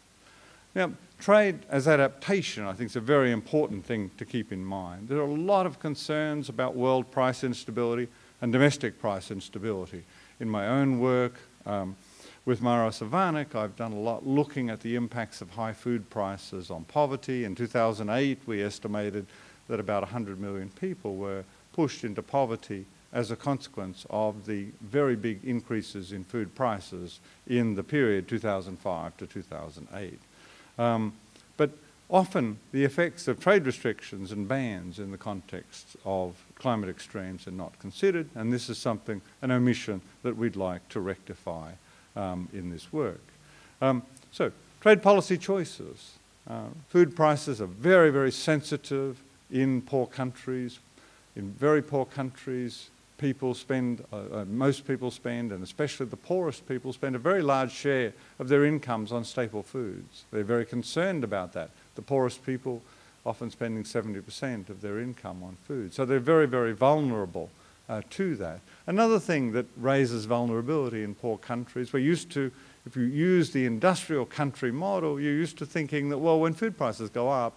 Now, trade as adaptation, I think, is a very important thing to keep in mind. There are a lot of concerns about world price instability and domestic price instability. In my own work with Maro Savanik, I've done a lot looking at the impacts of high food prices on poverty. In 2008, we estimated that about 100 million people were pushed into poverty as a consequence of the very big increases in food prices in the period 2005 to 2008. But often the effects of trade restrictions and bans in the context of climate extremes are not considered, and this is something, an omission that we'd like to rectify in this work. So, trade policy choices. Food prices are very, very sensitive in poor countries. In very poor countries, people spend, most people spend, and especially the poorest people, spend a very large share of their incomes on staple foods. They're very concerned about that. The poorest people often spending 70% of their income on food. So they're very, very vulnerable to that. Another thing that raises vulnerability in poor countries, we're used to, if you use the industrial country model, you're used to thinking that, well, when food prices go up,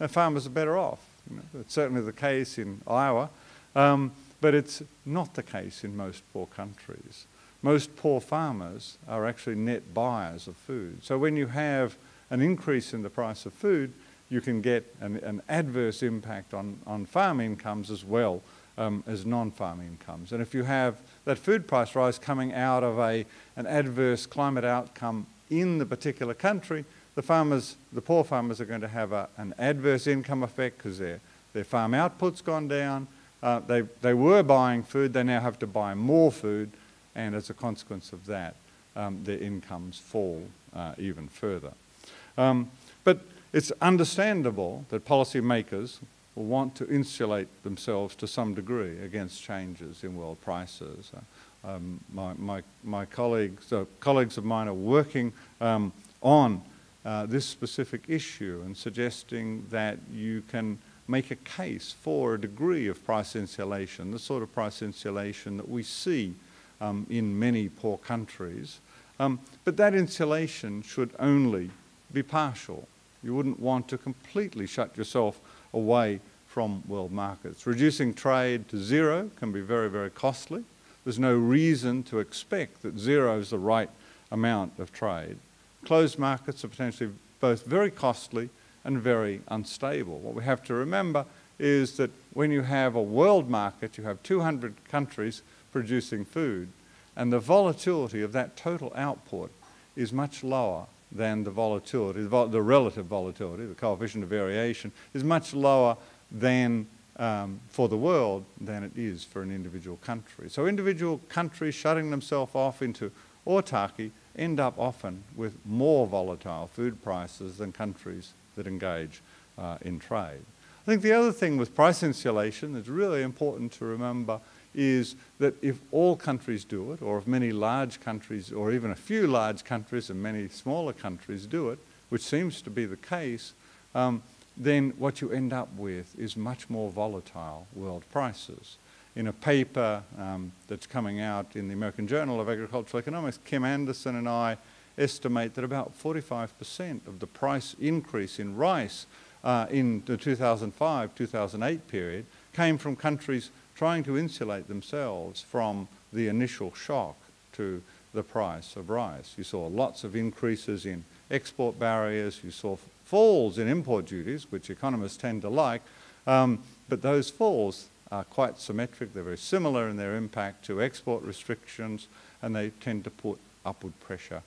farmers are better off. You know, it's certainly the case in Iowa. But it's not the case in most poor countries. Most poor farmers are actually net buyers of food. So when you have an increase in the price of food, you can get an adverse impact on farm incomes as well as non-farm incomes. And if you have that food price rise coming out of an adverse climate outcome in the particular country, the poor farmers are going to have an adverse income effect because their farm output's gone down. They were buying food, they now have to buy more food, and as a consequence of that, their incomes fall even further. But it's understandable that policymakers will want to insulate themselves to some degree against changes in world prices. My colleagues of mine are working on this specific issue and suggesting that you can make a case for a degree of price insulation, the sort of price insulation that we see in many poor countries. But that insulation should only be partial. You wouldn't want to completely shut yourself away from world markets. Reducing trade to zero can be very, very costly. There's no reason to expect that zero is the right amount of trade. Closed markets are potentially both very costly and very unstable. What we have to remember is that when you have a world market, you have 200 countries producing food, and the volatility of that total output is much lower than the volatility, the relative volatility, the coefficient of variation, is much lower than for the world than it is for an individual country. So individual countries shutting themselves off into autarky end up often with more volatile food prices than countries that engage in trade. I think the other thing with price insulation that's really important to remember is that if all countries do it, or if many large countries, or even a few large countries and many smaller countries do it, which seems to be the case, then what you end up with is much more volatile world prices. In a paper that's coming out in the American Journal of Agricultural Economics, Kim Anderson and I estimate that about 45% of the price increase in rice in the 2005-2008 period came from countries trying to insulate themselves from the initial shock to the price of rice. You saw lots of increases in export barriers. You saw falls in import duties, which economists tend to like, but those falls are quite symmetric. They're very similar in their impact to export restrictions, and they tend to put upward pressure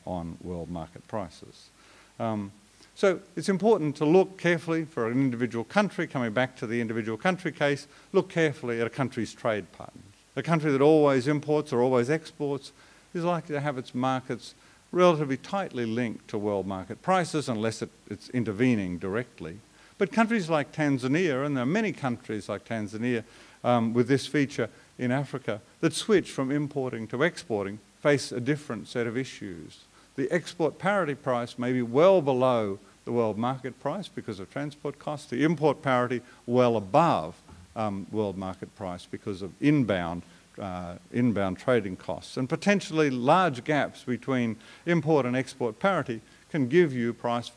on world market prices. So it's important to look carefully for an individual country, coming back to the individual country case, look carefully at a country's trade patterns. A country that always imports or always exports is likely to have its markets relatively tightly linked to world market prices unless it's intervening directly. But countries like Tanzania, and there are many countries like Tanzania with this feature in Africa that switch from importing to exporting, face a different set of issues. The export parity price may be well below the world market price because of transport costs. The import parity well above world market price because of inbound trading costs. And potentially large gaps between import and export parity can give you price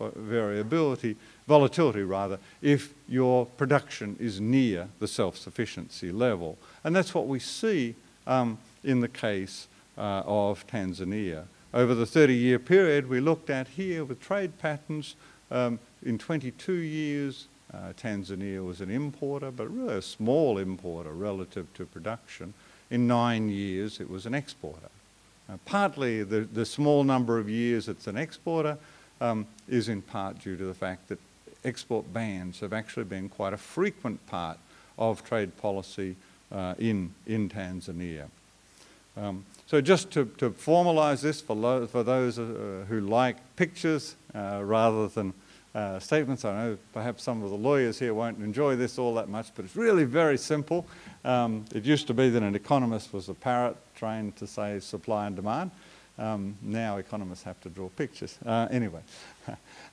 volatility rather, if your production is near the self-sufficiency level. And that's what we see in the case of Tanzania. Over the 30-year period we looked at here with trade patterns, in 22 years, Tanzania was an importer, but really a small importer relative to production. In 9 years, it was an exporter. Partly the small number of years it's an exporter is in part due to the fact that export bans have actually been quite a frequent part of trade policy in Tanzania. So just to formalise this for those who like pictures rather than statements, I know perhaps some of the lawyers here won't enjoy this all that much, but it's really very simple. It used to be that an economist was a parrot trained to say supply and demand. Now economists have to draw pictures. Anyway,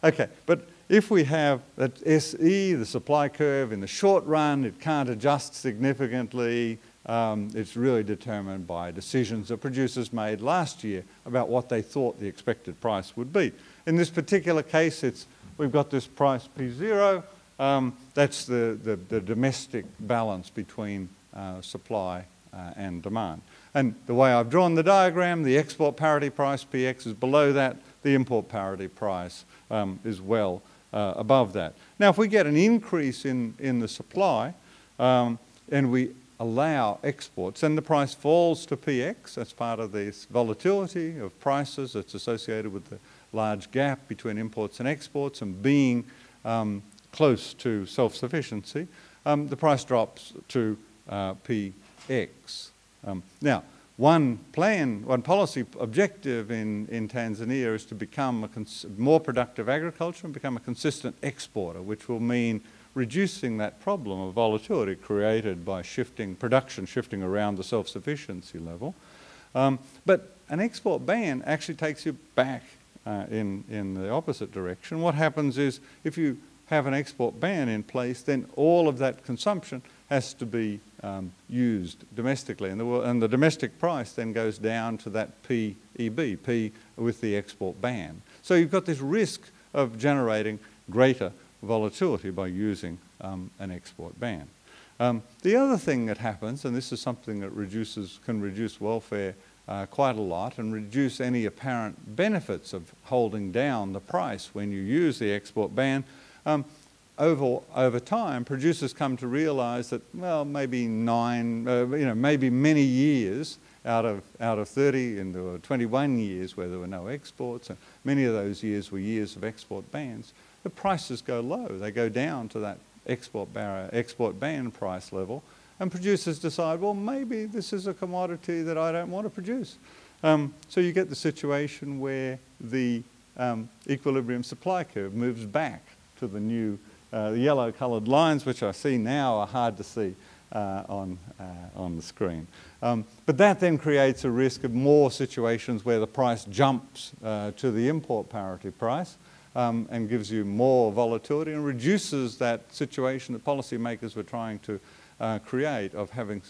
okay, but if we have that SE, the supply curve, in the short run, it can't adjust significantly. It's really determined by decisions that producers made last year about what they thought the expected price would be. In this particular case, we've got this price P0. That's the domestic balance between supply and demand. And the way I've drawn the diagram, the export parity price, PX, is below that. The import parity price is well above that. Now, if we get an increase in the supply and we allow exports, then the price falls to PX. That's part of this volatility of prices that's associated with the large gap between imports and exports and being close to self-sufficiency. The price drops to PX. Now, one policy objective in Tanzania is to become a more productive agriculture and become a consistent exporter, which will mean reducing that problem of volatility created by production shifting around the self-sufficiency level. But an export ban actually takes you back in the opposite direction. What happens is if you have an export ban in place, then all of that consumption has to be used domestically, and the domestic price then goes down to that PEB, P with the export ban. So you've got this risk of generating greater volatility by using an export ban. The other thing that happens, and this is something that can reduce welfare quite a lot and reduce any apparent benefits of holding down the price when you use the export ban, over time, producers come to realise that, well, maybe maybe many years out of 30 into 21 years where there were no exports, and many of those years were years of export bans, the prices go low. They go down to that export ban price level, and producers decide, well, maybe this is a commodity that I don't want to produce. So you get the situation where the equilibrium supply curve moves back to the new the yellow-coloured lines, which I see now are hard to see on the screen. But that then creates a risk of more situations where the price jumps to the import parity price and gives you more volatility and reduces that situation that policymakers were trying to create of having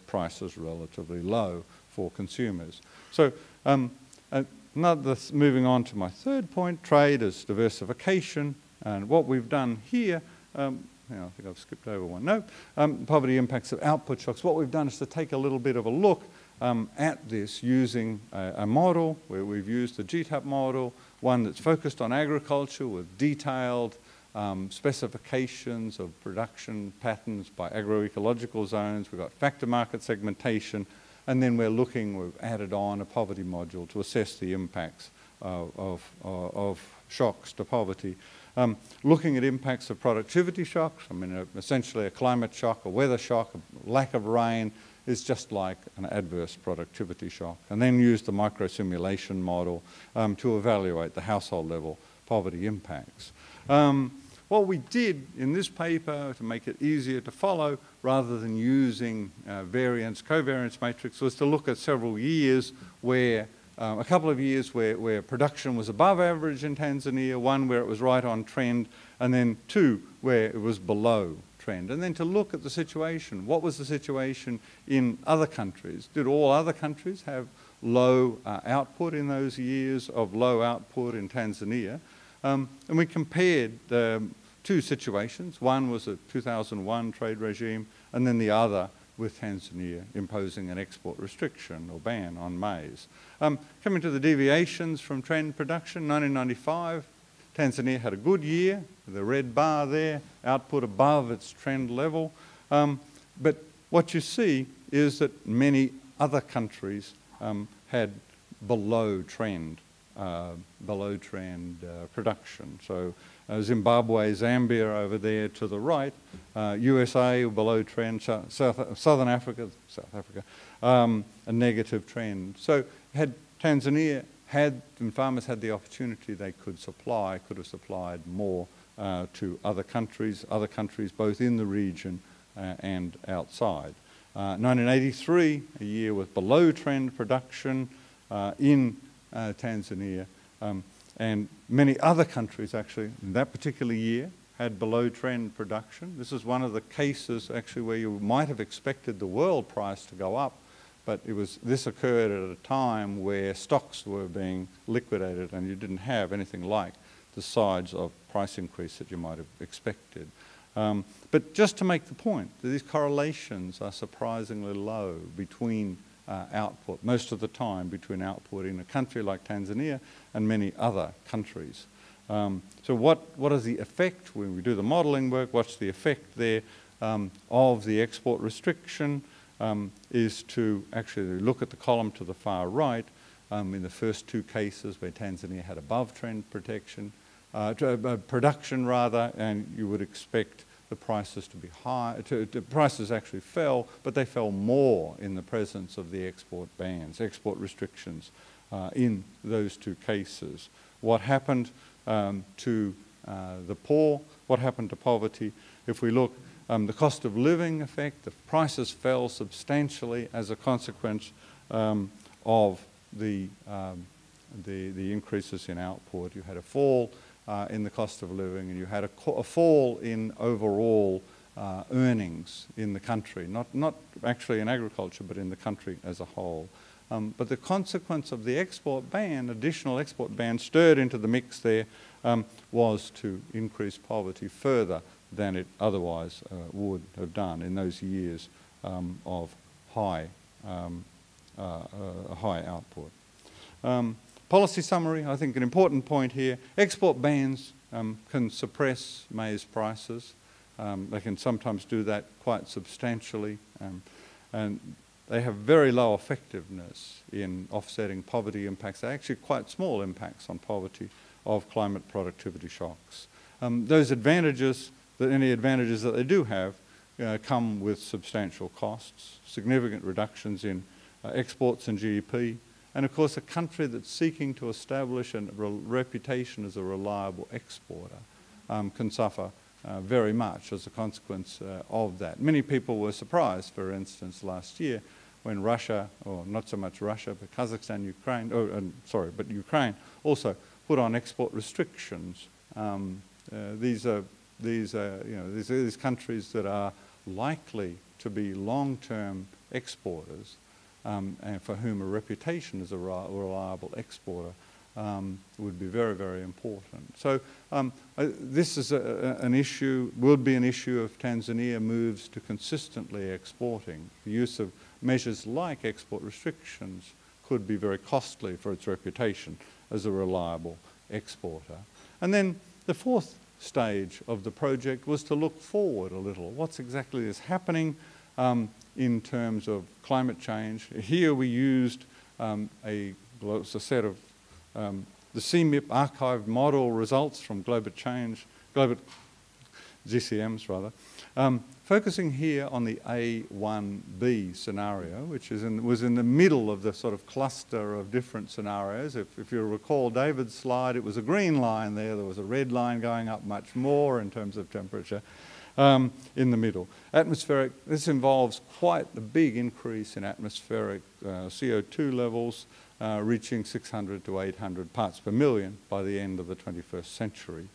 prices relatively low for consumers. So moving on to my third point, trade as diversification. And what we've done here, I think I've skipped over one. No, poverty impacts of output shocks. What we've done is to take a little bit of a look at this using a model where we've used the GTAP model, one that's focused on agriculture with detailed specifications of production patterns by agroecological zones. We've got factor market segmentation, and then we've added on a poverty module to assess the impacts of shocks to poverty. Looking at impacts of productivity shocks, I mean, essentially a climate shock, a weather shock, a lack of rain is just like an adverse productivity shock. And then use the micro-simulation model to evaluate the household level poverty impacts. What we did in this paper to make it easier to follow, rather than using covariance matrix, was to look at several years where a couple of years where production was above average in Tanzania, one where it was right on trend, and then two where it was below trend. And then to look at the situation. What was the situation in other countries? Did all other countries have low output in those years of low output in Tanzania? And we compared two situations. One was a 2001 trade regime, and then the other with Tanzania imposing an export restriction or ban on maize. Coming to the deviations from trend production, 1995, Tanzania had a good year, the red bar there, output above its trend level. But what you see is that many other countries had below trend production. So Zimbabwe, Zambia over there to the right, USA below trend, Southern Africa, a negative trend. So had Tanzania and farmers had the opportunity, they could have supplied more to other countries both in the region and outside. 1983, a year with below trend production in Tanzania, and many other countries actually in that particular year had below trend production. This is one of the cases actually where you might have expected the world price to go up, but this occurred at a time where stocks were being liquidated and you didn't have anything like the size of price increase that you might have expected. But just to make the point, these correlations are surprisingly low between output, most of the time between output in a country like Tanzania and many other countries. So what is the effect when we do the modelling work? What's the effect there of the export restriction? Is to actually look at the column to the far right. In the first two cases where Tanzania had above trend production, and you would expect the prices to be high. The prices actually fell, but they fell more in the presence of the export bans, export restrictions in those two cases. What happened to the poor? What happened to poverty? If we look, the cost of living effect, the prices fell substantially as a consequence of the increases in output. You had a fall in the cost of living, and you had a fall in overall earnings in the country, not actually in agriculture, but in the country as a whole. But the consequence of the export ban, additional export ban stirred into the mix there, was to increase poverty further than it otherwise would have done in those years of high output. Policy summary, I think an important point here, export bans can suppress maize prices. They can sometimes do that quite substantially, and they have very low effectiveness in offsetting poverty impacts. They're actually quite small impacts on poverty of climate productivity shocks. Those advantages, any advantages that they do have, come with substantial costs, significant reductions in exports and GDP, and of course a country that's seeking to establish a reputation as a reliable exporter can suffer very much as a consequence of that. Many people were surprised, for instance, last year when Russia, or not so much Russia, but Kazakhstan, Ukraine, but Ukraine also put on export restrictions. These are these countries that are likely to be long-term exporters, and for whom a reputation as a reliable exporter would be very, very important. So this is an issue, will be an issue if Tanzania moves to consistently exporting. The use of measures like export restrictions could be very costly for its reputation as a reliable exporter. And then the fourth stage of the project was to look forward a little. What's exactly is happening in terms of climate change? Here we used a set of the CMIP archived model results from global GCMs rather, focusing here on the A1B scenario, which was in the middle of the sort of cluster of different scenarios. If you recall David's slide, it was a green line there. There was a red line going up much more in terms of temperature in the middle. Atmospheric, this involves quite a big increase in atmospheric CO2 levels, reaching 600 to 800 parts per million by the end of the 21st century.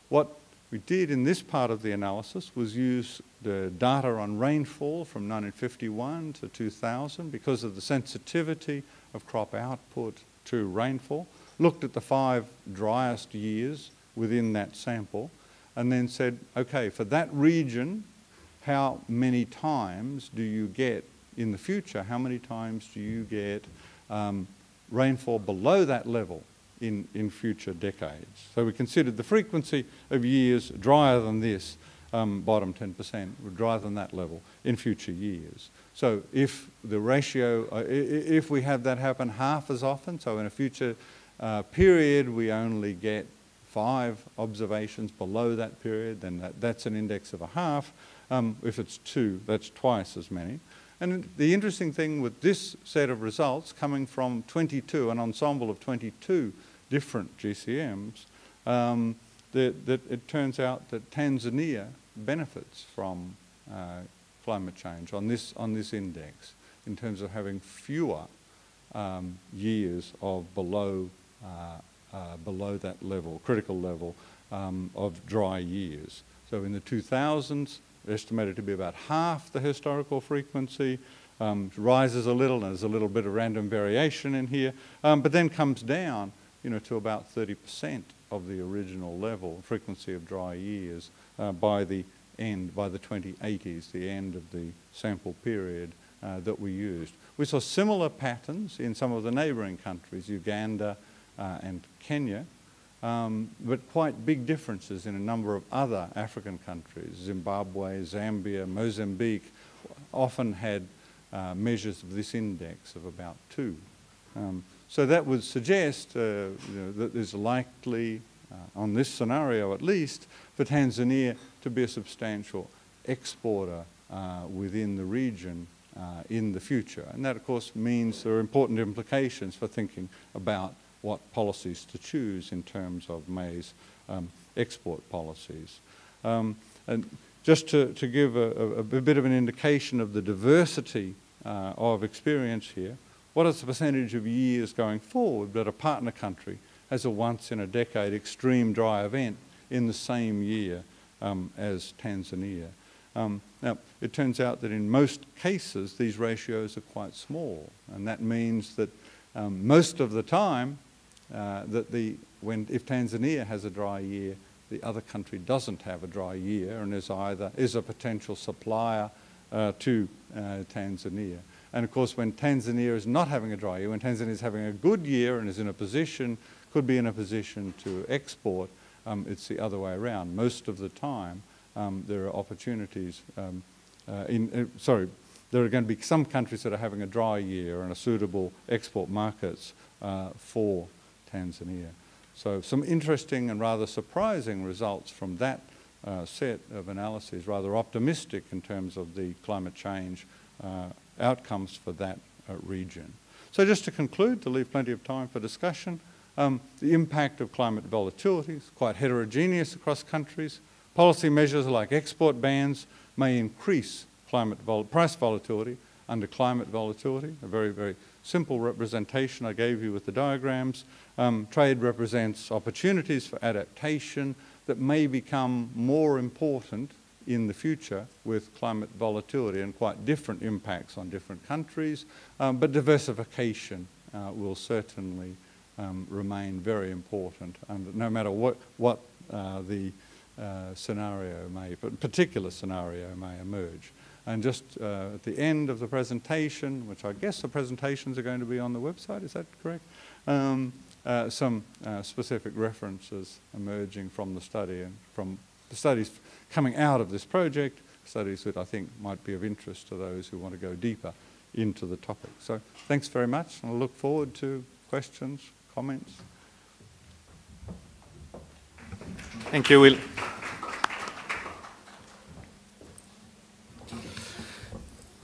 What we did in this part of the analysis was use the data on rainfall from 1951 to 2000 because of the sensitivity of crop output to rainfall, looked at the 5 driest years within that sample, and then said, okay, for that region, how many times do you get in the future, how many times do you get rainfall below that level in future decades? So we considered the frequency of years drier than this, bottom 10%, drier than that level in future years. So if the ratio, if we have that happen half as often, so in a future period we only get 5 observations below that period, then that's an index of a half. If it's 2, that's twice as many. And the interesting thing with this set of results coming from 22, an ensemble of 22 different GCMs, that it turns out that Tanzania benefits from climate change on this index in terms of having fewer years of below that level, critical level of dry years. So in the 2000s, estimated to be about half the historical frequency, rises a little, and there's a little bit of random variation in here, but then comes down, to about 30% of the original level, frequency of dry years, by the 2080s, the end of the sample period that we used. We saw similar patterns in some of the neighbouring countries, Uganda and Kenya, but quite big differences in a number of other African countries. Zimbabwe, Zambia, Mozambique often had measures of this index of about 2. So that would suggest that there's likely, on this scenario at least, for Tanzania to be a substantial exporter within the region in the future. And that, of course, means there are important implications for thinking about what policies to choose in terms of maize export policies. And just to give a bit of an indication of the diversity of experience here, what is the percentage of years going forward that a partner country has a once-in-a-decade extreme dry event in the same year as Tanzania? Now, it turns out that in most cases, these ratios are quite small, and that means that most of the time, if Tanzania has a dry year, the other country doesn't have a dry year and is a potential supplier to Tanzania. And of course, when Tanzania is not having a dry year, when Tanzania is having a good year and is could be in a position to export, it's the other way around. Most of the time, there are opportunities. There are going to be some countries that are having a dry year and are suitable export markets for Tanzania. So some interesting and rather surprising results from that set of analyses, rather optimistic in terms of the climate change outcomes for that region. So just to conclude, to leave plenty of time for discussion, the impact of climate volatility is quite heterogeneous across countries. Policy measures like export bans may increase price volatility under climate volatility, a very, very simple representation I gave you with the diagrams. Trade represents opportunities for adaptation that may become more important in the future with climate volatility and quite different impacts on different countries, but diversification will certainly remain very important, and no matter what the particular scenario may emerge. And just at the end of the presentation, which I guess the presentations are going to be on the website, is that correct? Some specific references emerging from the study and from the studies coming out of this project, studies that I think might be of interest to those who want to go deeper into the topic. So thanks very much, and I look forward to questions, comments. Thank you, Will.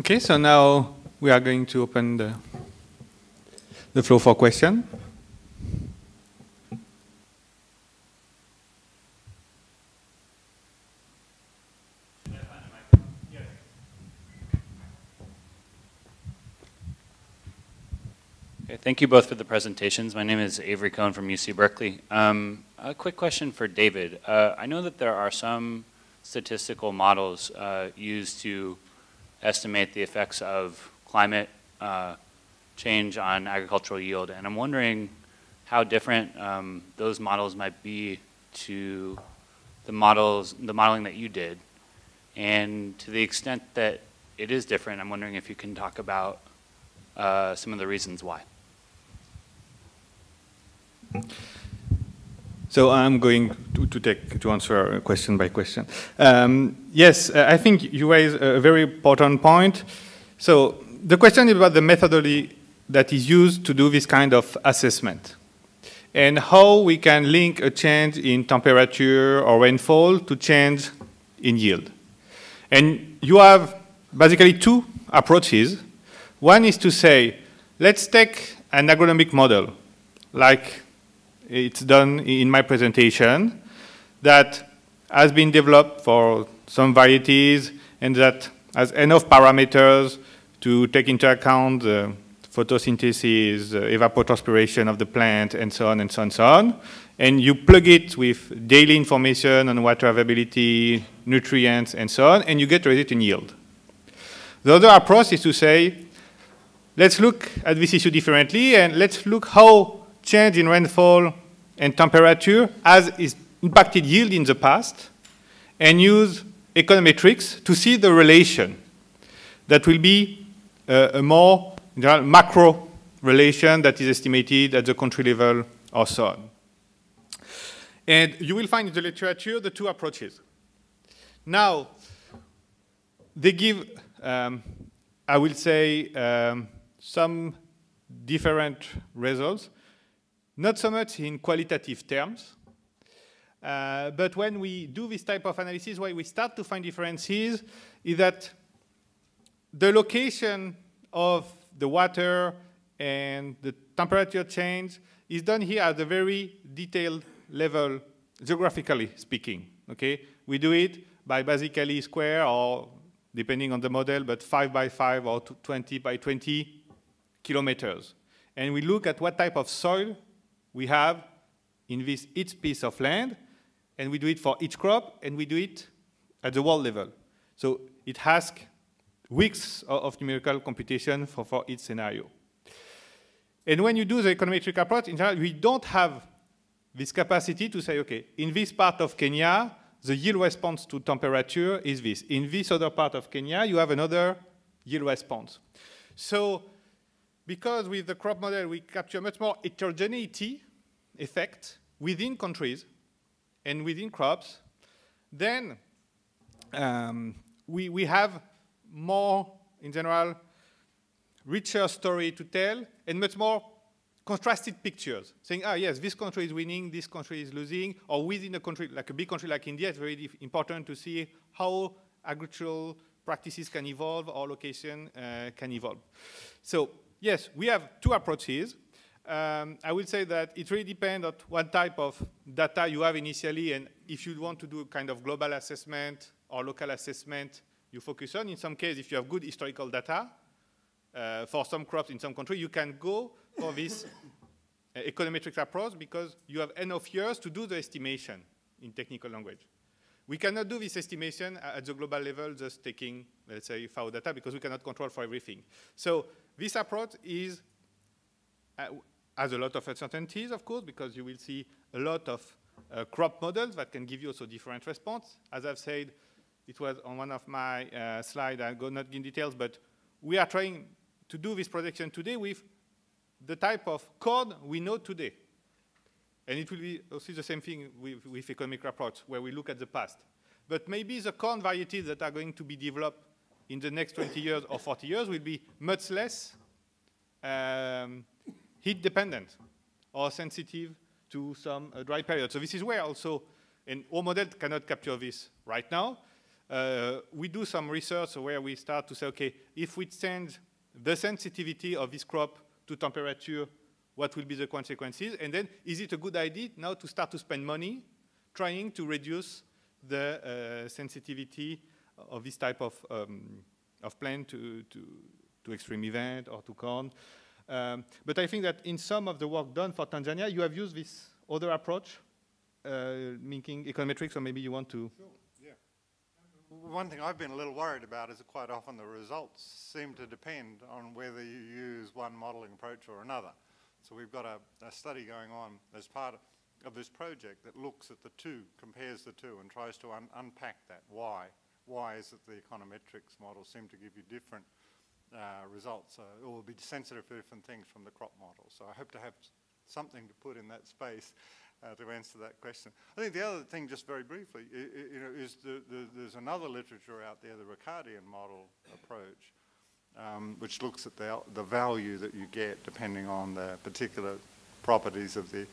Okay, so now we are going to open the floor for questions. Thank you both for the presentations. My name is Avery Cohn from UC Berkeley. A quick question for David. I know that there are some statistical models used to estimate the effects of climate change on agricultural yield, and I'm wondering how different those models might be to the modeling that you did, and to the extent that it is different, I'm wondering if you can talk about some of the reasons why. So I'm going to answer question by question. Yes, I think you raise a very important point. So the question is about the methodology that is used to do this kind of assessment, and how we can link a change in temperature or rainfall to change in yield. And you have basically two approaches. One is to say, let's take an agronomic model, like it's done in my presentation, that has been developed for some varieties and that has enough parameters to take into account the photosynthesis, evapotranspiration of the plant, and so on and so on and so on. And you plug it with daily information on water availability, nutrients, and so on, and you get a result in yield. The other approach is to say, let's look at this issue differently, and let's look how change in rainfall and temperature has impacted yield in the past, and use econometrics to see the relation. That will be a more general macro relation that is estimated at the country level or so on. And you will find in the literature the two approaches. Now, they give, I will say, some different results. Not so much in qualitative terms, but when we do this type of analysis, why we start to find differences is that the location of the water and the temperature change is done here at a very detailed level, geographically speaking. Okay, we do it by basically square, or depending on the model, but 5 by 5 or 20 by 20 kilometers, and we look at what type of soil we have in this each piece of land, and we do it for each crop, and we do it at the world level. So it has weeks of numerical computation for each scenario. And when you do the econometric approach, in general, we don't have this capacity to say, okay, in this part of Kenya, the yield response to temperature is this. In this other part of Kenya, you have another yield response. So because with the crop model, we capture much more heterogeneity effect within countries and within crops, then we have more, in general, richer story to tell and much more contrasted pictures, saying, ah, yes, this country is winning, this country is losing, or within a country, like a big country like India, it's very important to see how agricultural practices can evolve or location can evolve. So yes, we have two approaches. I would say that it really depends on what type of data you have initially, and if you want to do a kind of global assessment or local assessment, you focus on. In some cases, if you have good historical data, for some crops in some country, you can go for this econometric approach because you have enough years to do the estimation in technical language. We cannot do this estimation at the global level just taking, let's say, FAO data because we cannot control for everything. So this approach is, has a lot of uncertainties, of course, because you will see a lot of crop models that can give you also different response. As I've said, It was on one of my slides. I go not in details, but we are trying to do this projection today with the type of code we know today. And it will be also the same thing with economic approach, where we look at the past. But maybe the corn varieties that are going to be developed in the next 20 years or 40 years will be much less heat dependent or sensitive to some dry period. So this is where also, and our model cannot capture this right now. We do some research where we start to say, okay, if we change the sensitivity of this crop to temperature, what will be the consequences? And then, is it a good idea now to start to spend money trying to reduce the sensitivity of this type of plant to extreme event or to corn? But I think that in some of the work done for Tanzania, you have used this other approach, making econometrics, or maybe you want to... Sure, yeah. One thing I've been a little worried about is that quite often the results seem to depend on whether you use one modeling approach or another. So we've got a study going on as part of this project that looks at the two, compares the two, and tries to unpack that. Why? Why is it the econometrics models seem to give you different results? It will be sensitive to different things from the crop model. So I hope to have something to put in that space to answer that question. I think the other thing, just very briefly, is there's another literature out there, the Ricardian model approach, which looks at the value that you get depending on the particular properties of the,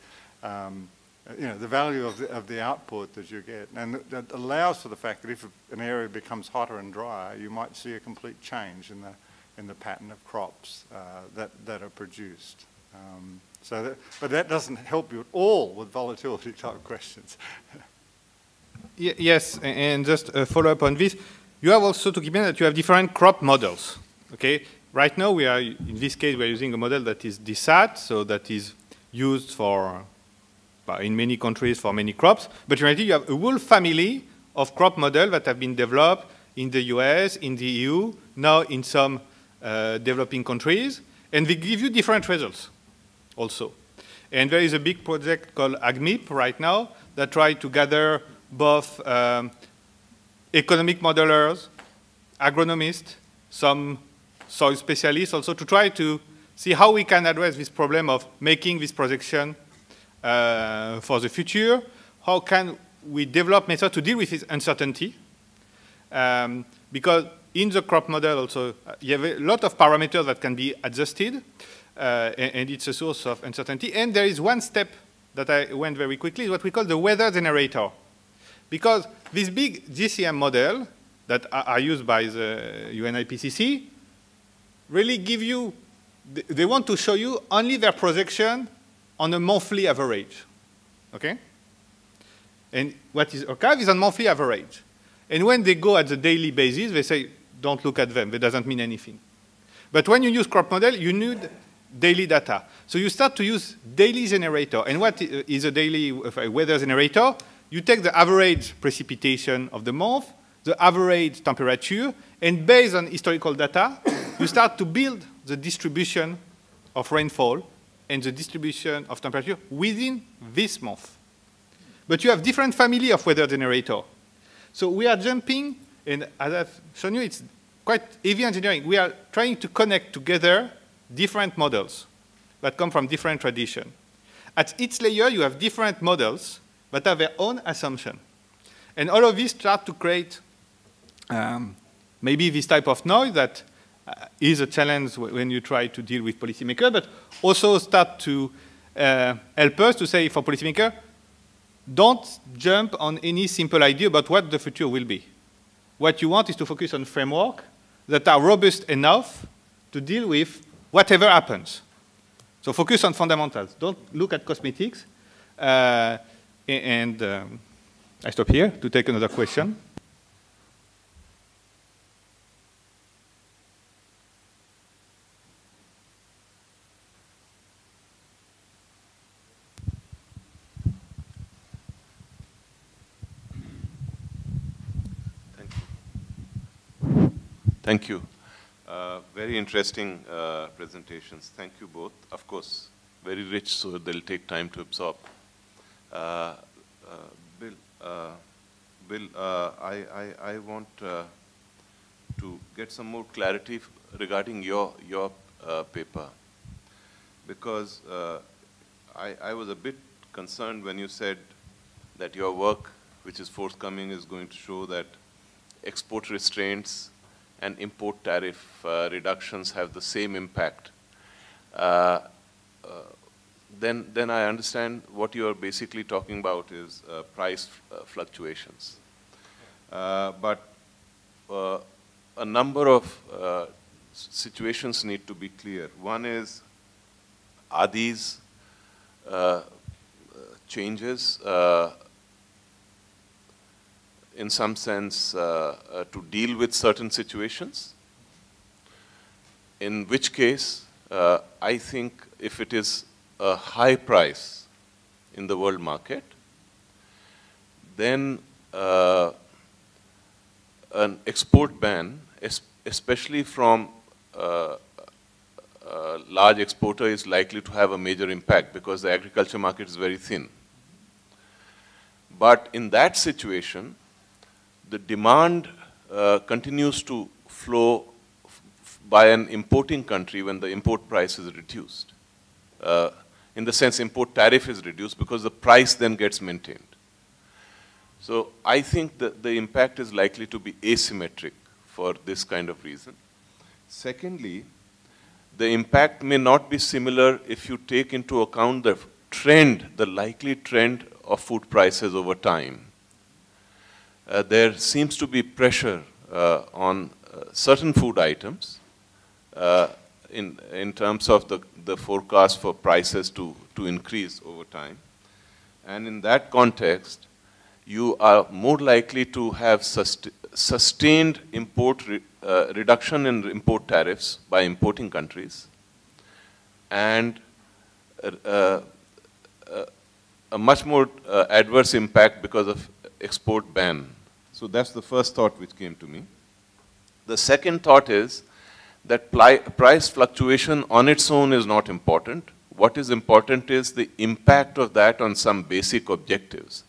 the value of the output that you get. And that allows for the fact that if an area becomes hotter and drier, you might see a complete change in the pattern of crops that are produced. But that doesn't help you at all with volatility type questions. Yes, and just a follow-up on this. You have also to keep in mind that you have different crop models. Okay, right now we are, in this case, we are using a model that is DSAT, so that is used for, in many countries for many crops. But in reality, you have a whole family of crop models that have been developed in the US, in the EU, now in some developing countries, and they give you different results also. And there is a big project called AgMIP right now that try to gather both economic modelers, agronomists, some soil specialists also, to try to see how we can address this problem of making this projection for the future. How can we develop methods to deal with this uncertainty? Because in the crop model also, you have a lot of parameters that can be adjusted, and it's a source of uncertainty. And there is one step that I went very quickly, what we call the weather generator. Because this big GCM model that are used by the UNIPCC really give you, they want to show you only their projection on a monthly average, okay? And what is archived is on monthly average. And when they go at the daily basis, they say, don't look at them, that doesn't mean anything. But when you use crop model, you need daily data. So you start to use daily generator. And what is a daily weather generator? You take the average precipitation of the month, the average temperature, and based on historical data, you start to build the distribution of rainfall and the distribution of temperature within this month. But you have different family of weather generator. So we are jumping, and as I've shown you, it's quite heavy engineering. We are trying to connect together different models that come from different traditions. At each layer, you have different models that have their own assumption. And all of this start to create maybe this type of noise that is a challenge when you try to deal with policymakers, but also start to help us to say for policymakers, don't jump on any simple idea about what the future will be. What you want is to focus on framework that are robust enough to deal with whatever happens. So focus on fundamentals. Don't look at cosmetics. I stop here to take another question. Thank you. Very interesting presentations. Thank you both. Of course, very rich, so they'll take time to absorb. Bill, Bill, I want to get some more clarity regarding your paper, because I was a bit concerned when you said that your work, which is forthcoming, is going to show that export restraints and import tariff reductions have the same impact. Then I understand what you are basically talking about is price fluctuations. But a number of situations need to be clear. One is, are these changes in some sense to deal with certain situations? In which case, I think if it is a high price in the world market, then an export ban, especially from a large exporter, is likely to have a major impact because the agriculture market is very thin. But in that situation, the demand continues to flow by an importing country when the import price is reduced. In the sense, import tariff is reduced because the price then gets maintained. So I think that the impact is likely to be asymmetric for this kind of reason. Secondly, the impact may not be similar if you take into account the trend, the likely trend of food prices over time. There seems to be pressure on certain food items in terms of the forecast for prices to increase over time. And in that context, you are more likely to have sustained reduction in import tariffs by importing countries, and a much more adverse impact because of export ban. So that's the first thought which came to me. The second thought is that price fluctuation on its own is not important. What is important is the impact of that on some basic objectives,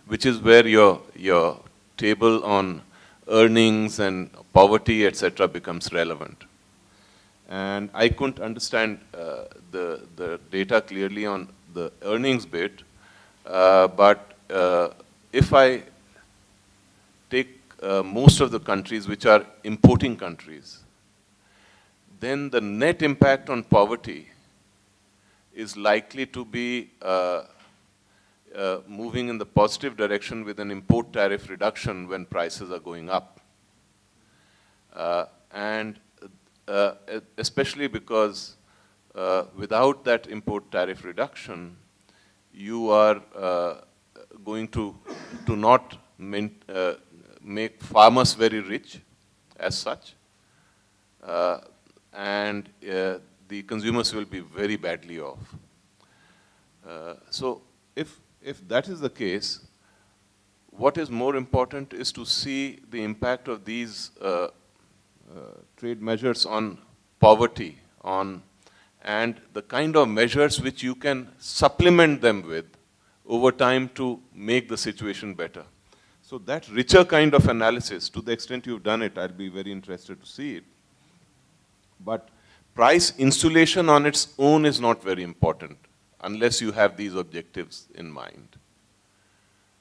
which is where your table on earnings and poverty, etc., becomes relevant. And I couldn't understand the data clearly on the earnings bit, but if I take most of the countries which are importing countries, then the net impact on poverty is likely to be moving in the positive direction with an import tariff reduction when prices are going up. Especially because without that import tariff reduction, you are going to not make farmers very rich as such, and the consumers will be very badly off. So if that is the case, what is more important is to see the impact of these trade measures on poverty, and the kind of measures which you can supplement them with over time to make the situation better. So that richer kind of analysis, to the extent you've done it, I'll be very interested to see it. But price insulation on its own is not very important unless you have these objectives in mind.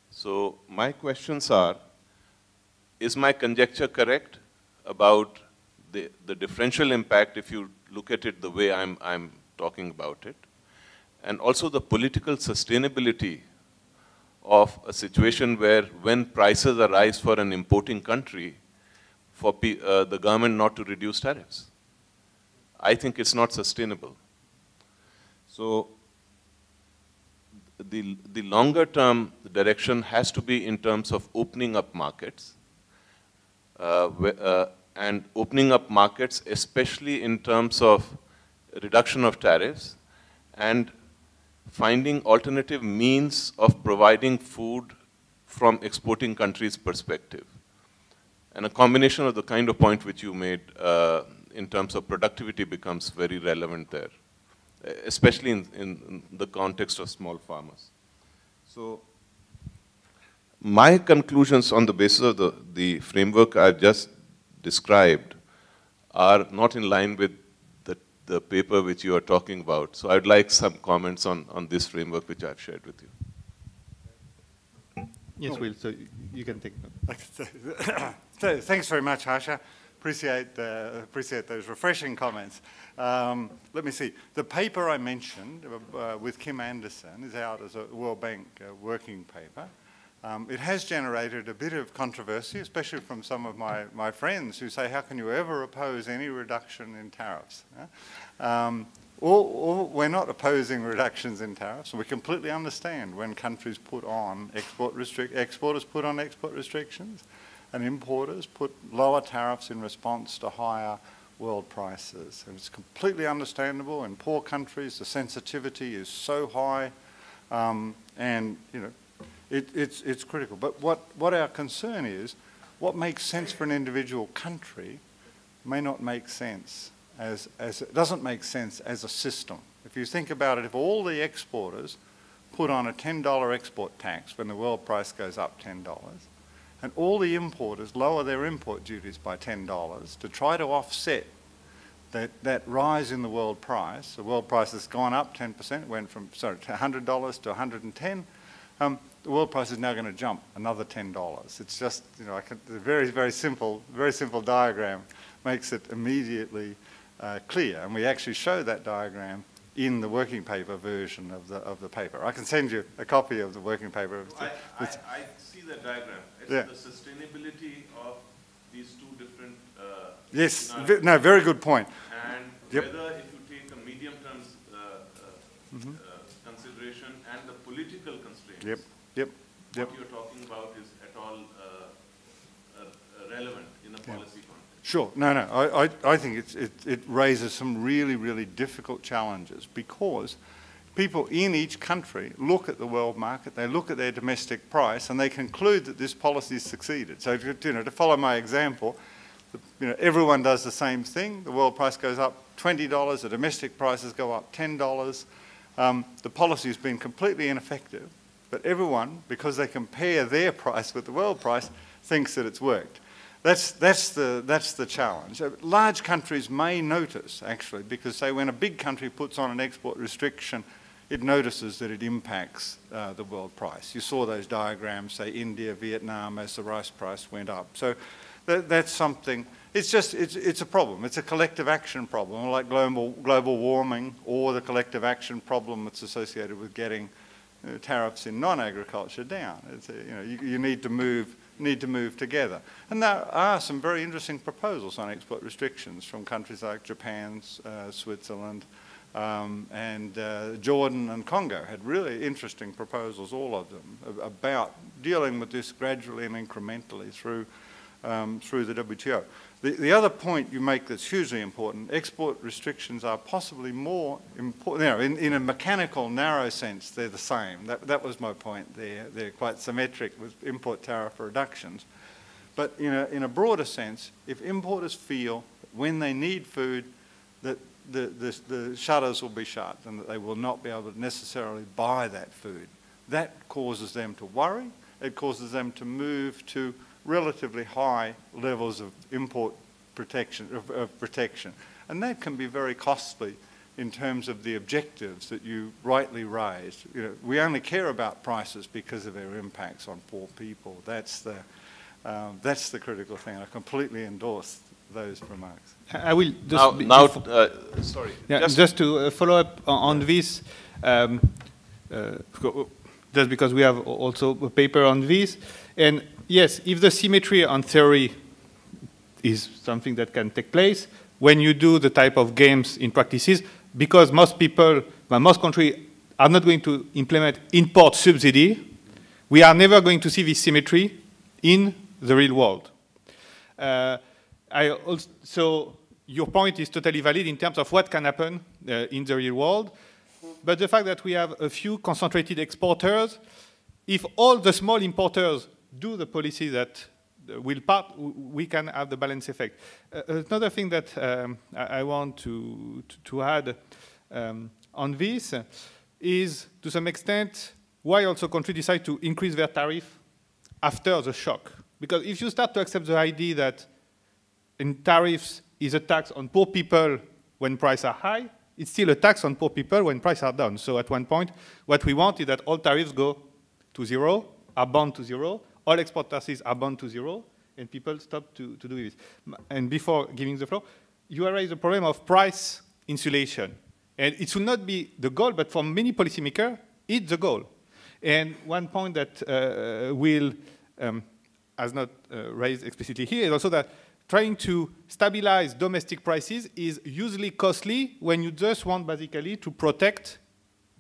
So my questions are, is my conjecture correct about the differential impact if you look at it the way I'm talking about it? And also the political sustainability of a situation where when prices arise for an importing country, for the government not to reduce tariffs. I think it's not sustainable. So the longer term direction has to be in terms of opening up markets, and opening up markets especially in terms of reduction of tariffs and finding alternative means of providing food from exporting countries' perspective. And a combination of the kind of point which you made in terms of productivity becomes very relevant there, especially in the context of small farmers. So my conclusions on the basis of the framework I just described are not in line with the paper which you are talking about. So I'd like some comments on this framework which I've shared with you. Yes, Will, so you can take note. Thanks very much, Harsha. Appreciate those refreshing comments. Let me see. The paper I mentioned with Kim Anderson is out as a World Bank working paper. It has generated a bit of controversy, especially from some of my friends who say, how can you ever oppose any reduction in tariffs? We're not opposing reductions in tariffs. We completely understand when countries put on exporters put on export restrictions and importers put lower tariffs in response to higher world prices. And it's completely understandable. In poor countries, the sensitivity is so high, and you know, it's critical. But what our concern is, what makes sense for an individual country may not make sense as it doesn't make sense as a system. If you think about it, if all the exporters put on a $10 export tax when the world price goes up $10, and all the importers lower their import duties by $10 to try to offset that rise in the world price has gone up 10%, went from $100 to $110. The world price is now going to jump another $10. It's just, you know, a very simple diagram makes it immediately clear, and we actually show that diagram in the working paper version of the paper. I can send you a copy of the working paper. I see the diagram. It's yeah. The sustainability of these two different yes, no, very good point. And yep. Whether if you take a medium-term consideration and the political constraints, yep. what you're talking about is at all relevant in a policy context. Sure. No. I think it raises some really difficult challenges because people in each country look at the world market, they look at their domestic price, and they conclude that this policy has succeeded. So, you know, to follow my example, you know, everyone does the same thing. The world price goes up $20, the domestic prices go up $10. The policy has been completely ineffective, but everyone, because they compare their price with the world price, thinks that it's worked. That's the challenge. Large countries may notice, actually, because, say, when a big country puts on an export restriction, it notices that it impacts the world price. You saw those diagrams, say, India, Vietnam, as the rice price went up. So that's something. It's a problem. It's a collective action problem, like global warming, or the collective action problem that's associated with getting tariffs in non-agriculture down. You know, you need to move together. And there are some very interesting proposals on export restrictions from countries like Japan, Switzerland, and Jordan and Congo had really interesting proposals, all of them, about dealing with this gradually and incrementally through the WTO. The other point you make that's hugely important, export restrictions are possibly more important, you know, in a mechanical, narrow sense, they're the same. That was my point there. They're quite symmetric with import tariff reductions. But in a broader sense, if importers feel that when they need food, that the shutters will be shut and that they will not be able to necessarily buy that food, that causes them to worry. It causes them to move to relatively high levels of import protection, and that can be very costly in terms of the objectives that you rightly raised. You know, we only care about prices because of their impacts on poor people. That's the critical thing. I completely endorse those remarks. I will just sorry. Yeah, just to follow up on this. Just because we have also a paper on this. And yes, if the symmetry on theory is something that can take place, when you do the type of games in practices, because most people, most countries are not going to implement import subsidy, we are never going to see this symmetry in the real world. So your point is totally valid in terms of what can happen in the real world. But the fact that we have a few concentrated exporters, if all the small importers do the policy that will part, we can have the balance effect. Another thing that I want to add on this is, to some extent, why also countries decide to increase their tariff after the shock. Because if you start to accept the idea that in tariffs is a tax on poor people when prices are high, it's still a tax on poor people when prices are down. So at one point, what we want is that all tariffs go to zero, are bound to zero, all export taxes are bound to zero, and people stop to do this. And before giving the floor, you raised the problem of price insulation. And it should not be the goal, but for many policymakers, it's the goal. And one point that Will has not raised explicitly here is also that trying to stabilize domestic prices is usually costly when you just want basically to protect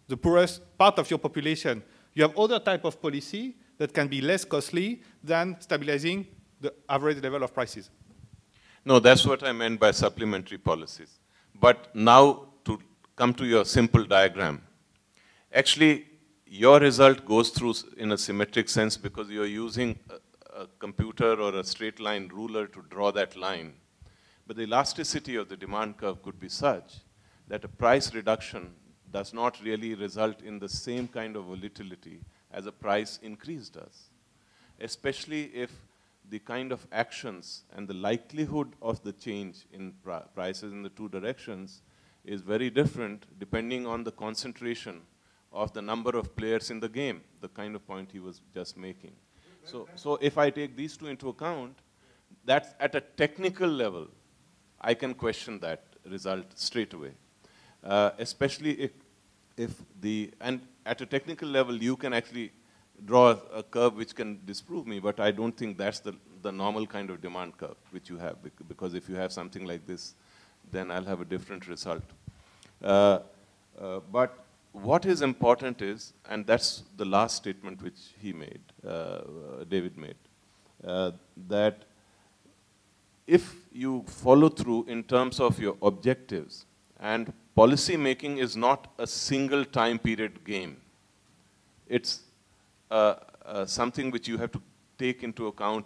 the poorest part of your population. You have other type of policy that can be less costly than stabilizing the average level of prices. No, that's what I meant by supplementary policies. But now to come to your simple diagram, actually your result goes through in a symmetric sense because you're using a computer or a straight line ruler to draw that line. But the elasticity of the demand curve could be such that a price reduction does not really result in the same kind of volatility as a price increase does, especially if the kind of actions and the likelihood of the change in prices in the two directions is very different depending on the concentration of the number of players in the game, the kind of point he was just making. So if I take these two into account, that's at a technical level, I can question that result straight away. Especially and at a technical level, you can actually draw a curve which can disprove me, but I don't think that's the normal kind of demand curve which you have, because if you have something like this, then I'll have a different result. But what is important is, and that's the last statement which he made, David made, that if you follow through in terms of your objectives, and policy making is not a single time period game. It's something which you have to take into account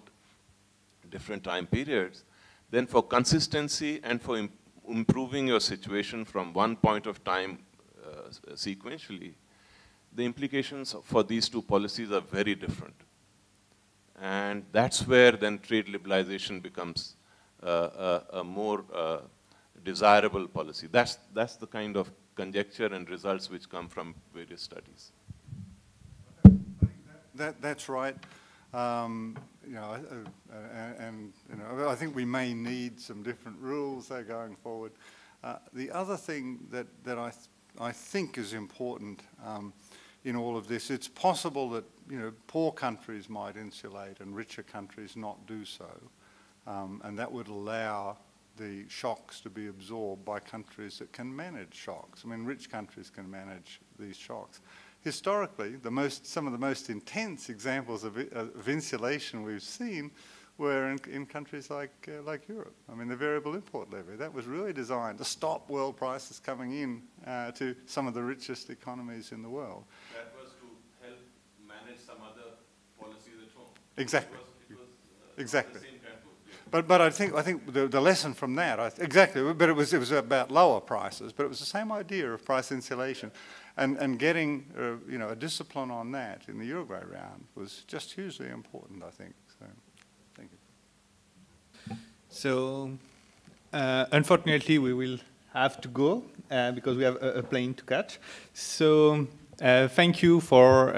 different time periods. Then for consistency and for improving your situation from one point of time sequentially, the implications for these two policies are very different. And that's where then trade liberalization becomes a more desirable policy. That's the kind of conjecture and results which come from various studies. That's right. I think we may need some different rules there going forward. The other thing that I think is important in all of this, it's possible that poor countries might insulate and richer countries not do so, and that would allow the shocks to be absorbed by countries that can manage shocks. I mean, rich countries can manage these shocks. Historically, some of the most intense examples of insulation we've seen were in countries like Europe. I mean, the variable import levy, that was really designed to stop world prices coming in to some of the richest economies in the world. That was to help manage some other policies at home. Exactly. It was exactly. The same kind of, But I think the lesson from that, exactly, but it was about lower prices, but it was the same idea of price insulation. And getting a discipline on that in the Uruguay round was just hugely important, I think. So, thank you. So, unfortunately, we will have to go because we have a plane to catch. So, thank you for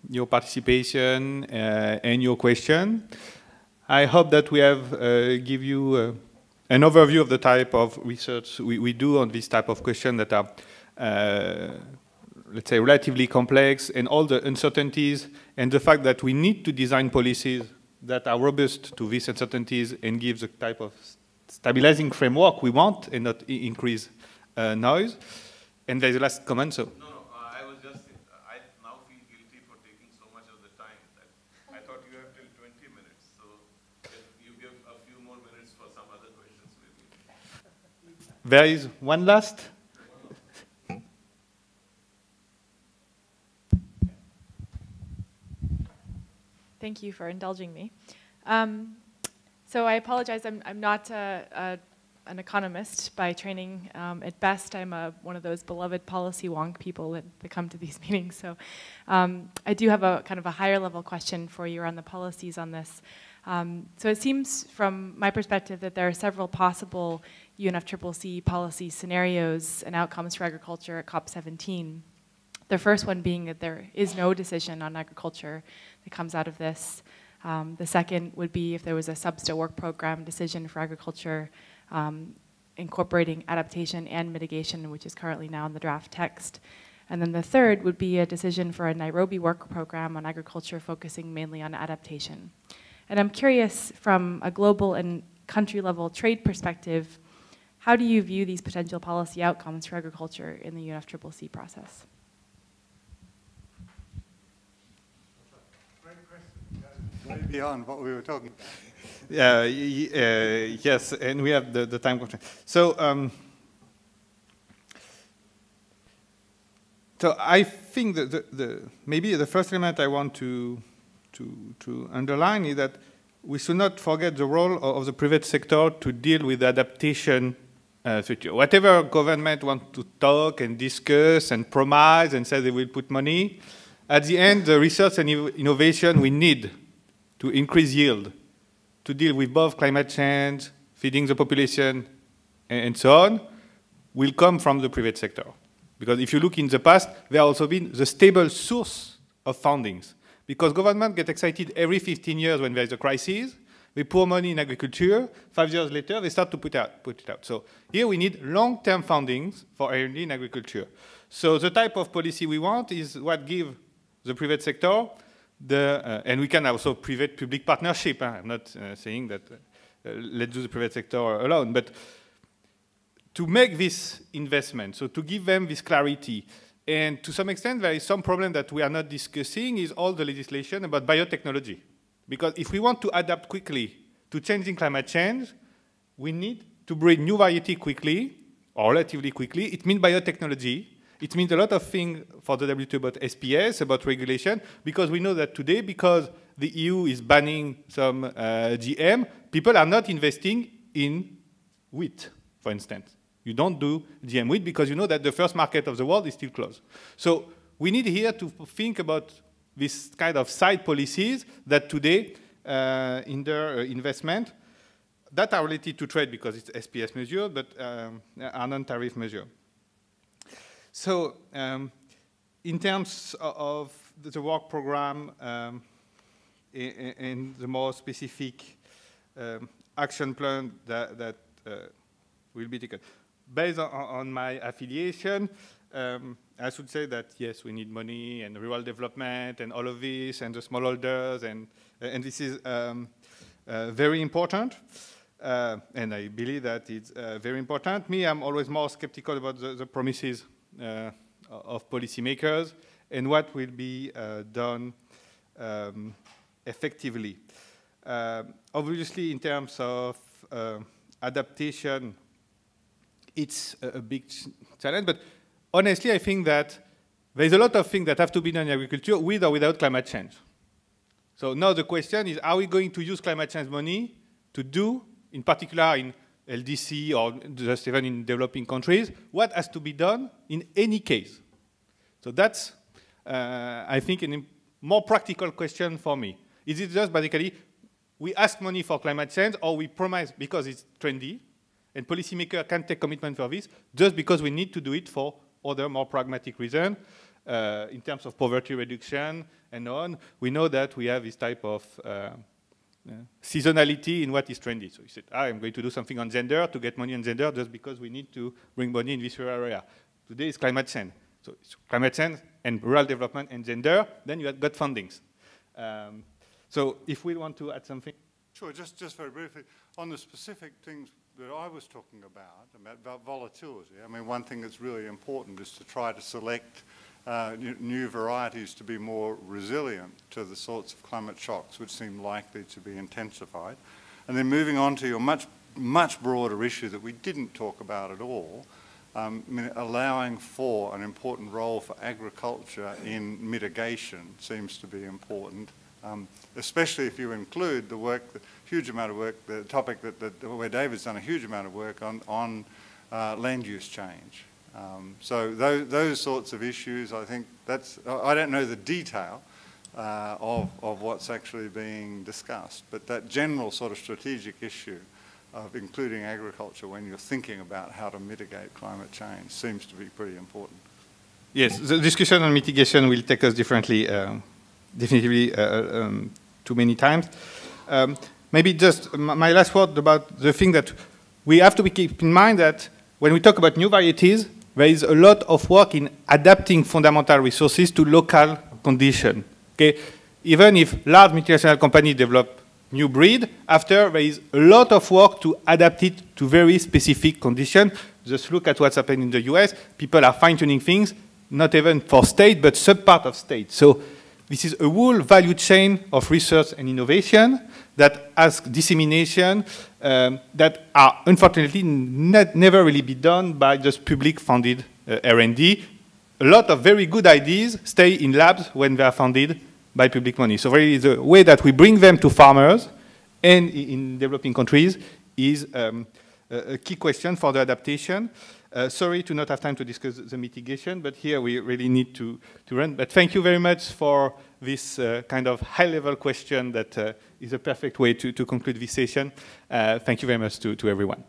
your participation and your question. I hope that we have give you an overview of the type of research we do on this type of question that are let's say, relatively complex, and all the uncertainties, and the fact that we need to design policies that are robust to these uncertainties and give the type of stabilizing framework we want and not increase noise. And there's a last comment, so. No, I was just, I now feel guilty for taking so much of the time that I thought you have till 20 minutes, so if you give a few more minutes for some other questions maybe. There is one last. Thank you for indulging me. So I apologize, I'm not an economist by training. At best, I'm one of those beloved policy wonk people that come to these meetings. So I do have a kind of a higher level question for you on the policies on this. So it seems from my perspective that there are several possible UNFCCC policy scenarios and outcomes for agriculture at COP17. The first one being that there is no decision on agriculture that comes out of this. The second would be if there was a substa work program decision for agriculture incorporating adaptation and mitigation, which is currently now in the draft text. And then the third would be a decision for a Nairobi work program on agriculture focusing mainly on adaptation. And I'm curious, from a global and country level trade perspective, how do you view these potential policy outcomes for agriculture in the UNFCCC process? Way beyond what we were talking about. Yes, and we have the time constraint. So, so I think that maybe the first element I want to underline is that we should not forget the role of the private sector to deal with adaptation. Whatever government wants to talk and discuss and promise and say they will put money, at the end, the research and innovation we need to increase yield, to deal with both climate change, feeding the population, and so on, will come from the private sector. Because if you look in the past, there has also been the stable source of fundings. Because government get excited every 15 years when there is a crisis, they pour money in agriculture, 5 years later, they start to put it out. So here we need long-term fundings for R&D in agriculture. So the type of policy we want is what gives the private sector and we can also private-public partnership. I'm not saying that let's do the private sector alone, but to make this investment, so to give them this clarity. And to some extent, there is some problem that we are not discussing is all the legislation about biotechnology. Because if we want to adapt quickly to changing climate change, we need to bring new variety quickly, or relatively quickly. It means biotechnology. It means a lot of things for the WTO about SPS, about regulation, because we know that today, because the EU is banning some GM, people are not investing in wheat, for instance. You don't do GM wheat because you know that the first market of the world is still closed. So we need here to think about this kind of side policies that today hinder investment that are related to trade because it's SPS measure, but are non-tariff measure. So in terms of the work program and the more specific action plan that will be taken, based on my affiliation, I should say that yes, we need money and rural development and all of this and the smallholders and this is very important. And I believe that it's very important. Me, I'm always more skeptical about the promises of policymakers and what will be done effectively. Obviously, in terms of adaptation, it's a big challenge, but honestly, I think that there's a lot of things that have to be done in agriculture with or without climate change. So now the question is, are we going to use climate change money to do, in particular in LDC or just even in developing countries, what has to be done in any case? So that's, I think, a more practical question for me. Is it just basically we ask money for climate change or we promise because it's trendy and policymakers can take commitment for this just because we need to do it for other more pragmatic reasons in terms of poverty reduction and on. We know that we have this type of seasonality in what is trendy. So you said, I'm going to do something on gender to get money on gender just because we need to bring money in this rural area. Today is climate change. So it's climate change and rural development and gender, then you have got fundings. So if we want to add something. Sure, just very briefly, on the specific things that I was talking about volatility. I mean, one thing that's really important is to try to select new varieties to be more resilient to the sorts of climate shocks which seem likely to be intensified. And then moving on to your much broader issue that we didn't talk about at all, I mean, allowing for an important role for agriculture in mitigation seems to be important. Especially if you include the work that huge amount of work, the topic where David's done a huge amount of work on land use change. So those sorts of issues, I think I don't know the detail of what's actually being discussed, but that general sort of strategic issue of including agriculture when you're thinking about how to mitigate climate change seems to be pretty important. Yes, the discussion on mitigation will take us differently, definitively too many times. Maybe just my last word about the thing that we have to keep in mind that when we talk about new varieties, there is a lot of work in adapting fundamental resources to local conditions. Okay? Even if large multinational companies develop new breed, after there is a lot of work to adapt it to very specific conditions. Just look at what's happening in the US. People are fine-tuning things, not even for state, but sub-part of state. So this is a whole value chain of research and innovation that has dissemination that are unfortunately never really be done by just public-funded R&D. A lot of very good ideas stay in labs when they are funded by public money. So really the way that we bring them to farmers and in developing countries is a key question for the adaptation. Sorry to not have time to discuss the mitigation, but here we really need to run. But thank you very much for this kind of high-level question that is a perfect way to conclude this session. Thank you very much to everyone.